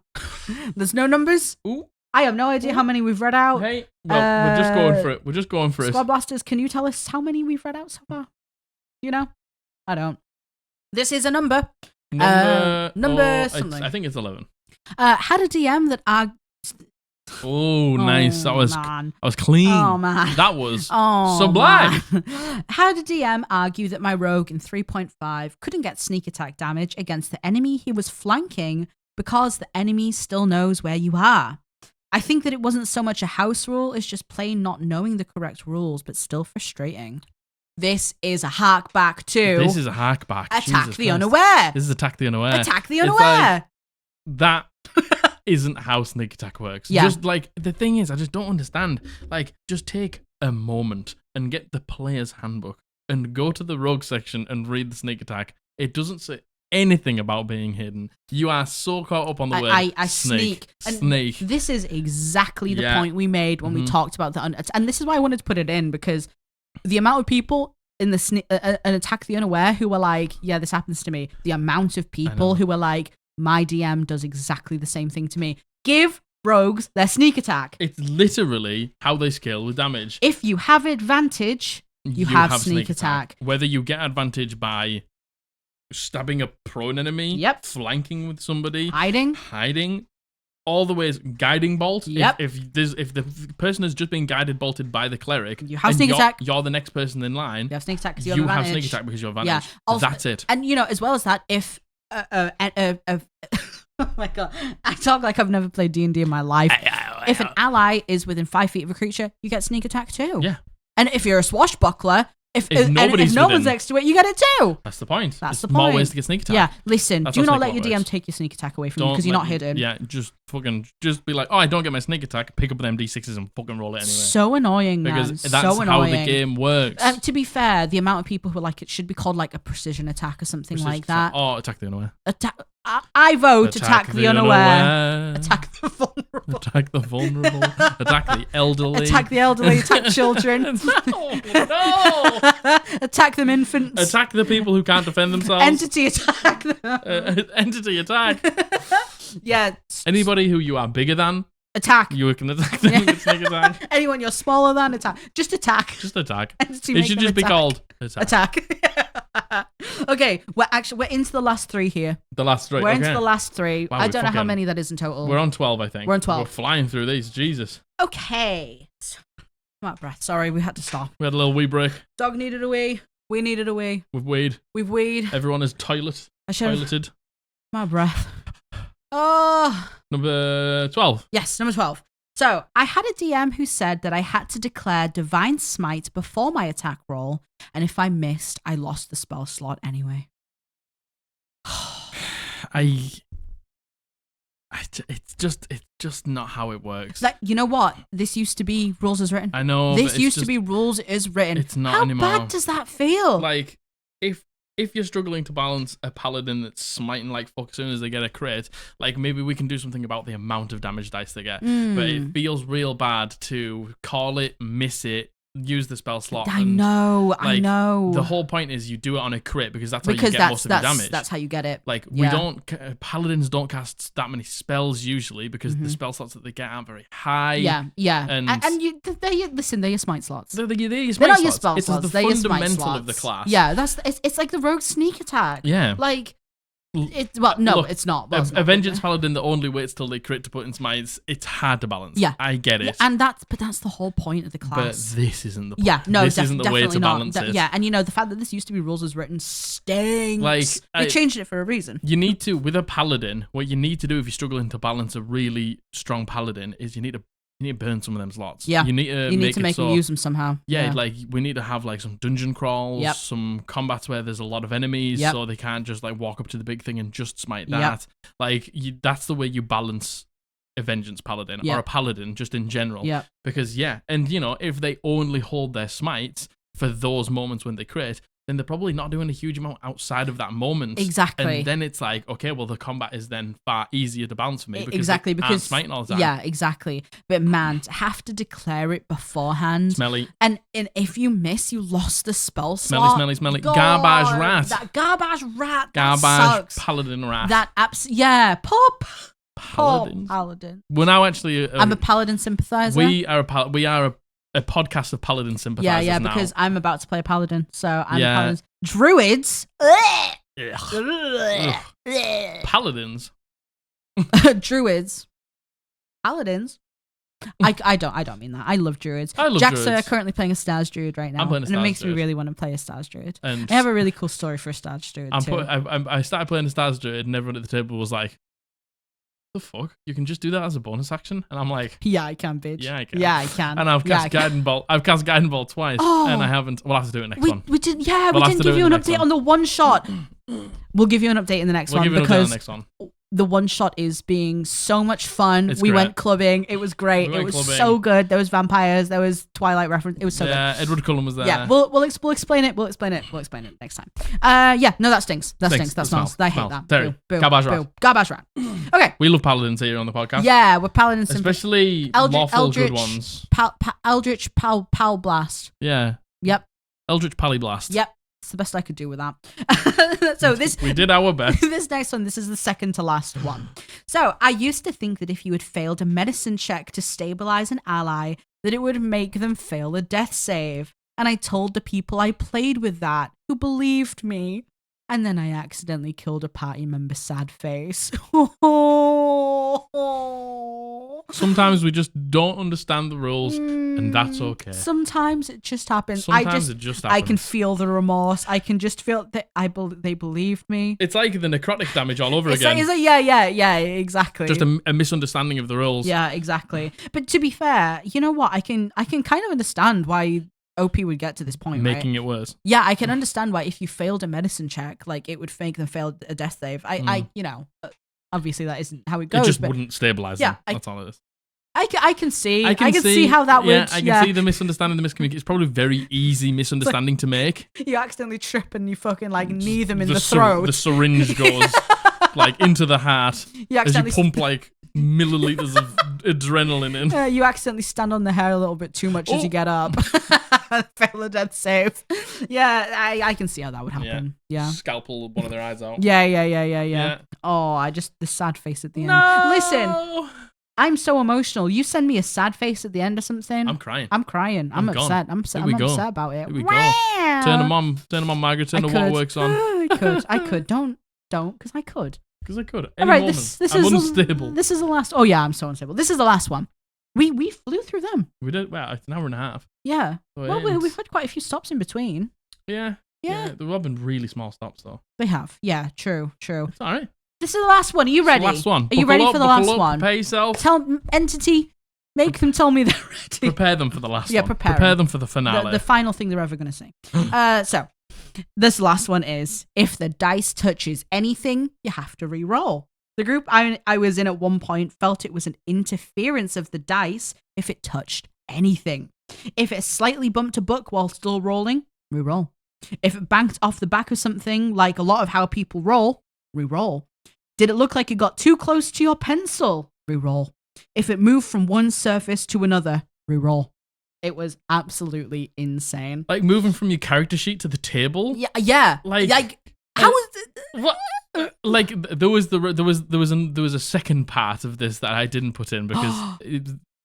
There's no numbers. Ooh. I have no idea how many we've read out. Hey. Well, we're just going for it. We're just going for it. Squad Blasters, can you tell us how many we've read out so far? You know? I don't. This is a number. Number something. I think it's 11. Had a DM that Oh, nice. That was man. clean. Oh, man. That was Oh, sublime. Man. Had a DM argue that my rogue in 3.5 couldn't get sneak attack damage against the enemy he was flanking because the enemy still knows where you are. I think that it wasn't so much a house rule as just plain not knowing the correct rules, but still frustrating. This is a hark back to... This is a hark back. Attack Jesus the Christ. Unaware. This is Attack the Unaware. Attack the It's Unaware. like, that isn't how sneak attack works. Yeah. Just like, the thing is, I just don't understand. Like, just take a moment and get the player's handbook and go to the rogue section and read the sneak attack. It doesn't say anything about being hidden. You are so caught up on the word I snake. And Snake. This is exactly the point we made when we talked about and this is why I wanted to put it in, because the amount of people in the an Attack the Unaware who were like, yeah, this happens to me. The amount of people who were like, my DM does exactly the same thing to me. Give rogues their sneak attack. It's literally how they scale with damage. If you have advantage, you have sneak attack. Whether you get advantage by stabbing a prone enemy, flanking with somebody, hiding, all the ways, guiding bolt. Yep. If the person has just been guided bolted by the cleric, you have sneak attack. You're the next person in line. You have sneak attack because you have advantage. have sneak attack because you're advantage. Yeah. Also, that's it. And as well as that, if oh my god, I talk like I've never played D&D in my life. If an ally is within 5 feet of a creature, you get sneak attack too. Yeah. And if you're a swashbuckler, if no one's next to it, you get it too. That's the point. That's the point. More point. ways to get sneak attack. Yeah, listen, do not let your DM works. take your sneak attack away from you because you're not hidden. Yeah, just be like, oh, I don't get my sneak attack. Pick up an D6s and fucking roll it anyway. So annoying, man. Because that's so annoying. how the game works. To be fair, the amount of people who are like, it should be called like a precision attack or something like that. Oh, Attack the Unaware. I vote Attack the Unaware. Attack the vulnerable. Attack the vulnerable. Attack the elderly. Attack the elderly. Attack children. No. Attack them infants. Attack the people who can't defend themselves. Entity attack them. Entity attack. Yeah. Anybody who you are bigger than. Attack. You can attack them with sneak attack. Anyone you're smaller than, attack. Just attack. Just attack. Entity It should just be called attack. Okay, we're into the last 3 here. The last 3. We're into the last 3. Wow, I don't know how many that is in total. We're on 12, I think. We're on 12. We're flying through these. Jesus. Okay. I'm out of breath. Sorry, we had to stop. We had a little wee break. Dog needed a wee. We needed a wee. We've weed. Everyone is toileted. I'm out of breath. Oh. Number 12. Yes, number 12. So, I had a DM who said that I had to declare Divine Smite before my attack roll, and if I missed, I lost the spell slot anyway. It's just not how it works. Like, you know what? This used to be rules as written. I know. This used to be rules as written. It's not how anymore. How bad does that feel? Like, if you're struggling to balance a paladin that's smiting like fuck as soon as they get a crit, like maybe we can do something about the amount of damage dice they get. But it feels real bad to call it, miss it, use the spell slot. I know. The whole point is you do it on a crit because that's how you get most of your damage. That's how you get it. Like, paladins don't cast that many spells usually because the spell slots that they get aren't very high. Yeah. And they're your smite slots. They're your smite They're not slots. your spell It's slots. the They're your smite fundamental slots. of the class. Yeah, it's like the rogue sneak attack. Yeah. Like, it's not. Well, it's a not, vengeance paladin that only waits till they crit to put in smites, it's hard to balance. Yeah. I get it. And that's the whole point of the class. But this isn't the point. Yeah, no, this isn't the way to balance it. Yeah, and the fact that this used to be rules as written stinks. Like, they changed it for a reason. You need to, with a paladin, what you need to do if you're struggling to balance a really strong paladin is you need to burn some of them slots. Yeah. You need to make them use them somehow. Yeah, like we need to have like some dungeon crawls, Yep. some combats where there's a lot of enemies, Yep. so they can't just like walk up to the big thing and just smite that. Like that's the way you balance a vengeance paladin or a paladin just in general. Yeah. Because and if they only hold their smites for those moments when they crit, then they're probably not doing a huge amount outside of that moment. Exactly. And then it's like, okay, well, the combat is then far easier to balance for me because because smiting all the time. Yeah, exactly. But man, to have to declare it beforehand. Smelly. And if you miss, you lost the spell slot. Smelly. God, Garbage rat. That garbage rat. Garbage that sucks. paladin rat. That pop. Paladins. Paladin. We're now actually. I'm a paladin sympathizer. We are a podcast of paladin sympathizers. Yeah, now. because I'm about to play a paladin, so I'm a Yeah. paladin. Druids. Ugh. Paladins. Druids. Paladins. I don't mean that. I love druids. I love Jack's druids. currently playing a Stars druid right now, I'm playing a and it Stars makes me druid. really want to play a Stars druid. And I have a really cool story for a Stars druid too. I started playing a Stars Druid and everyone at the table was like, the fuck? You can just do that as a bonus action? And I'm like, yeah, I can, bitch. Yeah, I can. Yeah, I can. And I've cast I can. Guiding Bolt. I've cast Guiding Bolt twice, and I haven't. We'll have to do it next one. We didn't We'll have to give do you it an next update one. on the one shot. We'll give you an update in the next We'll one give you an update on because the next one. the one shot is being so much fun. It's we great. went clubbing. It was great. We It went was clubbing. so good. There was vampires. There was Twilight reference. It was so good. Yeah, Edward Cullen was there. Yeah, we'll explain it. We'll explain it next time. No, that stinks. That stinks. That smells. I hate Smells. that. Terry, Boo, garbage boo, rat. boo. Garbage rat. Okay. We love paladins here on the podcast. Yeah, we're paladins. Especially lawful good ones. Eldritch Podblast. Yeah. Yep. Eldritch Polyblast. Yep. It's the best I could do with that. So we did our best. This next one, this is the second to last one. So I used to think that if you had failed a medicine check to stabilize an ally, that it would make them fail a death save. And I told the people I played with that, who believed me. And then I accidentally killed a party member, sad face. Sometimes we just don't understand the rules, and that's okay. Sometimes it just happens. It just happens. I can feel the remorse. I can just feel that they believed me. It's like the necrotic damage all over again. Yeah, exactly. Just a misunderstanding of the rules. Yeah, exactly. But to be fair, you know what? I can kind of understand why OP would get to this point, making right? it worse. Yeah, I can understand why if you failed a medicine check, like it would make them fail a death save. Obviously that isn't how it goes. It just but wouldn't stabilize them. That's all it is. I can see how that would. Yeah, I can see the misunderstanding, the miscommunication. It's probably very easy misunderstanding to make. You accidentally trip and you fucking like knee them in the throat. The syringe goes like into the heart as you pump like milliliters of adrenaline in. You accidentally stand on the hair a little bit too much as you get up. Fail a death save. Yeah, I can see how that would happen. Yeah. Scalpel one of their eyes out. Yeah. Oh, the sad face at the end. No! Listen, I'm so emotional. You send me a sad face at the end or something. I'm crying. I'm upset. I'm upset about it. Here we go. Turn them on, Margaret. Turn the waterworks on. I could. Don't, because I could. Because I could. All right, this I'm is unstable. This is the last. Oh yeah, I'm so unstable. This is the last one. We flew through them. We did. Well, it's an hour and a half. Yeah. Well, we've had quite a few stops in between. Yeah. There have been really small stops though. They have. Yeah. True. It's all right. This is the last one. Are you ready? The last one. Are you ready for the last one? Prepare yourself. Tell entity. Make them tell me they're ready. Prepare them for the last one. Yeah, prepare them for the finale. The final thing they're ever going to say. So, this last one is, if the dice touches anything, you have to re-roll. The group I was in at one point felt it was an interference of the dice if it touched anything. If it slightly bumped a book while still rolling, re-roll. If it banked off the back of something, like a lot of how people roll, re-roll. Did it look like it got too close to your pencil? Re-roll. If it moved from one surface to another, re-roll. It was absolutely insane. Like moving from your character sheet to the table. Yeah. Like how was it? What? Like there was a second part of this that I didn't put in because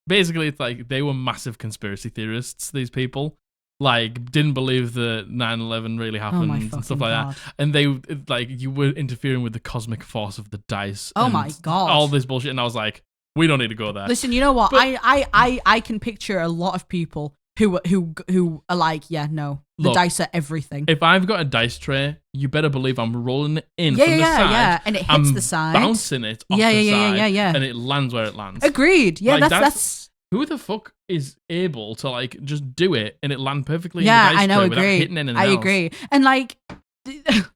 basically it's like they were massive conspiracy theorists. These people like didn't believe that 9/11 really happened and stuff like that. And they like you were interfering with the cosmic force of the dice. Oh my god! All this bullshit, and I was like, we don't need to go there. Listen, you know what? I can picture a lot of people who are like, yeah, no, the dice are everything. If I've got a dice tray, you better believe I'm rolling it in from the side. And it hits the side, bouncing it off the side, and it lands where it lands. Agreed. Yeah, like, that's who the fuck is able to like just do it and it land perfectly in yeah, the dice I know, tray agree. without hitting anything else? I agree. And like,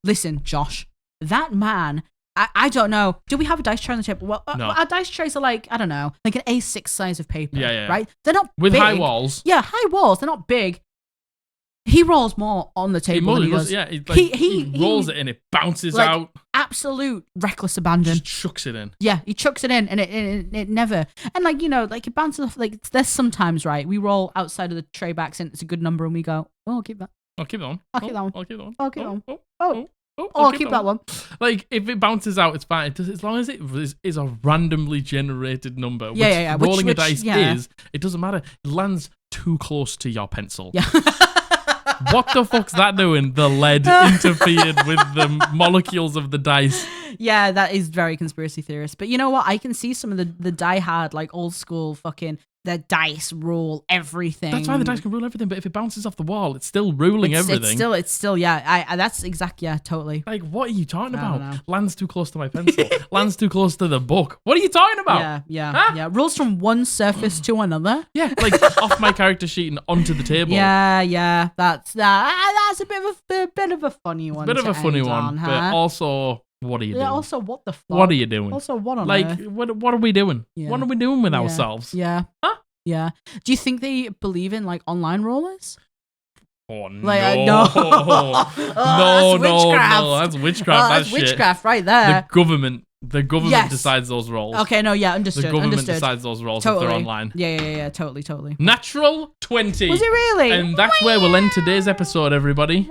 listen, Josh, that man, I don't know. Do we have a dice tray on the table? Well, no. Our dice trays are like, I don't know, like an A6 size of paper. Yeah. Right? They're not with big. high walls. Yeah, high walls. They're not big. He rolls more on the table than he does. Yeah, he rolls it and it bounces like, out. Absolute reckless abandon. Just chucks it in. Yeah, he chucks it in and it never. And like, you know, like it bounces off. Like there's sometimes, right, we roll outside of the tray backs and it's a good number and we go, oh, I'll keep that. I'll keep that one. I'll keep that one. I'll keep that one. I'll keep that one. Oh, I'll keep that one. Like, if it bounces out, it's fine. As long as it is a randomly generated number, which rolling a dice is, it doesn't matter. It lands too close to your pencil. Yeah. What the fuck's that doing? The lead interfered with the molecules of the dice. Yeah, that is very conspiracy theorist. But you know what? I can see some of the die-hard, like, old school fucking... The dice rule everything. That's why the dice can rule everything, but if it bounces off the wall, it's still ruling everything. It's still, yeah. That's exactly, yeah, totally. Like, what are you talking about? Lands too close to my pencil. Lands too close to the book. What are you talking about? Yeah. Rules from one surface to another. Yeah, like off my character sheet and onto the table. Yeah. That's a bit of a funny one. Bit of a funny one, but also. What are you doing? Also, what the fuck? What are you doing? Also, what on earth? What are we doing? Yeah. What are we doing with ourselves? Yeah. Huh? Yeah. Do you think they believe in like online rollers? Oh no! Like, no. No, that's witchcraft. That's witchcraft right there. The government decides those rolls. Okay, no, yeah, understood. The government decides those rolls if they're online. Yeah, totally. Natural 20. Was it really? And that's where we'll end today's episode, everybody.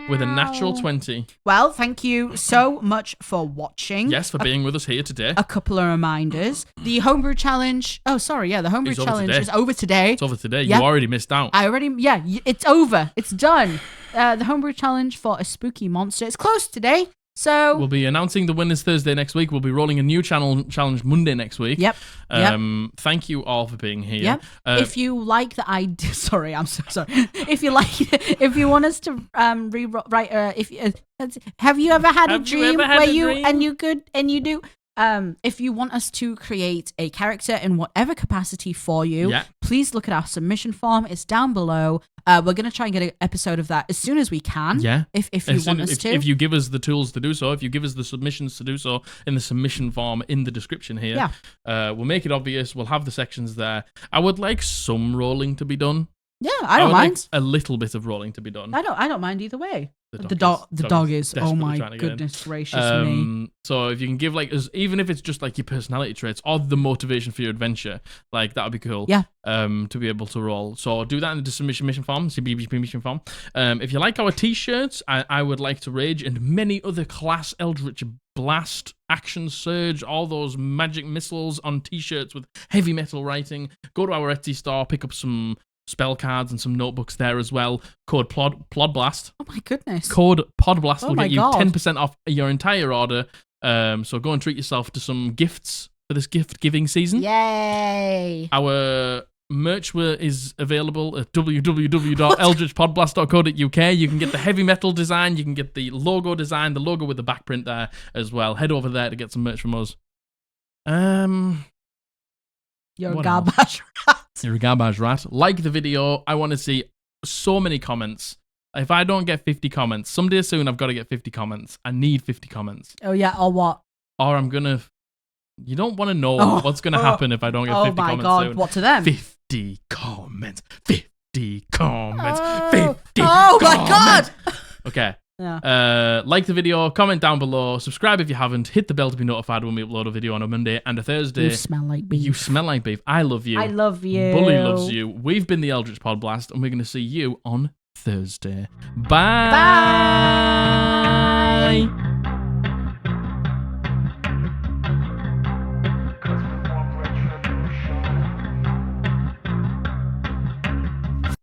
With a natural 20. Well, thank you so much for watching. Yes, for being with us here today. A couple of reminders. The homebrew challenge. Oh, sorry, yeah, the homebrew challenge is over today. It's over today. You already missed out. It's over. It's done. The homebrew challenge for a spooky monster. It's closed today. So we'll be announcing the winners Thursday next week. We'll be rolling a new challenge Monday next week. Yep. Thank you all for being here. Yep. If you like the idea, sorry, I'm so sorry. If you want us to rewrite, have you ever had a dream where you do? If you want us to create a character in whatever capacity for you, please look at our submission form. It's down below. We're going to try and get an episode of that as soon as we can. Yeah. If you want us to. If you give us the tools to do so, if you give us the submissions to do so in the submission form in the description here, we'll make it obvious. We'll have the sections there. I would like some rolling to be done. Yeah, I don't mind. Like a little bit of rolling to be done. I don't mind either way. The dog is oh my goodness gracious me. So if you can give like even if it's just like your personality traits or the motivation for your adventure, like that would be cool. Yeah. To be able to roll. So do that in the submission form, CBBP mission form. If you like our t-shirts, I would like to rage and many other class Eldritch Blast, Action Surge, all those magic missiles on t-shirts with heavy metal writing. Go to our Etsy store, pick up some spell cards and some notebooks there as well. Code Podblast. Oh my goodness. Code Podblast will get you God. 10% off your entire order. So go and treat yourself to some gifts for this gift-giving season. Yay! Our merch is available at www.eldritchpodblast.co.uk. You can get the heavy metal design. You can get the logo design, the logo with the back print there as well. Head over there to get some merch from us. You're a garbage rat. You're a garbage rat. Like the video. I want to see so many comments. If I don't get 50 comments, someday soon I've got to get 50 comments. I need 50 comments. Oh, yeah, or what? Or I'm going to... You don't want to know what's going to happen if I don't get 50 comments soon. Oh, my God. What to them? 50 comments. 50 comments. 50 Oh, comments. my God. Okay. Yeah. Like the video, comment down below, subscribe if you haven't, hit the bell to be notified when we upload a video on a Monday and a Thursday. You smell like beef. You smell like beef. I love you. I love you. Bully loves you. We've been the Eldritch Podblast, and we're going to see you on Thursday. Bye. Bye.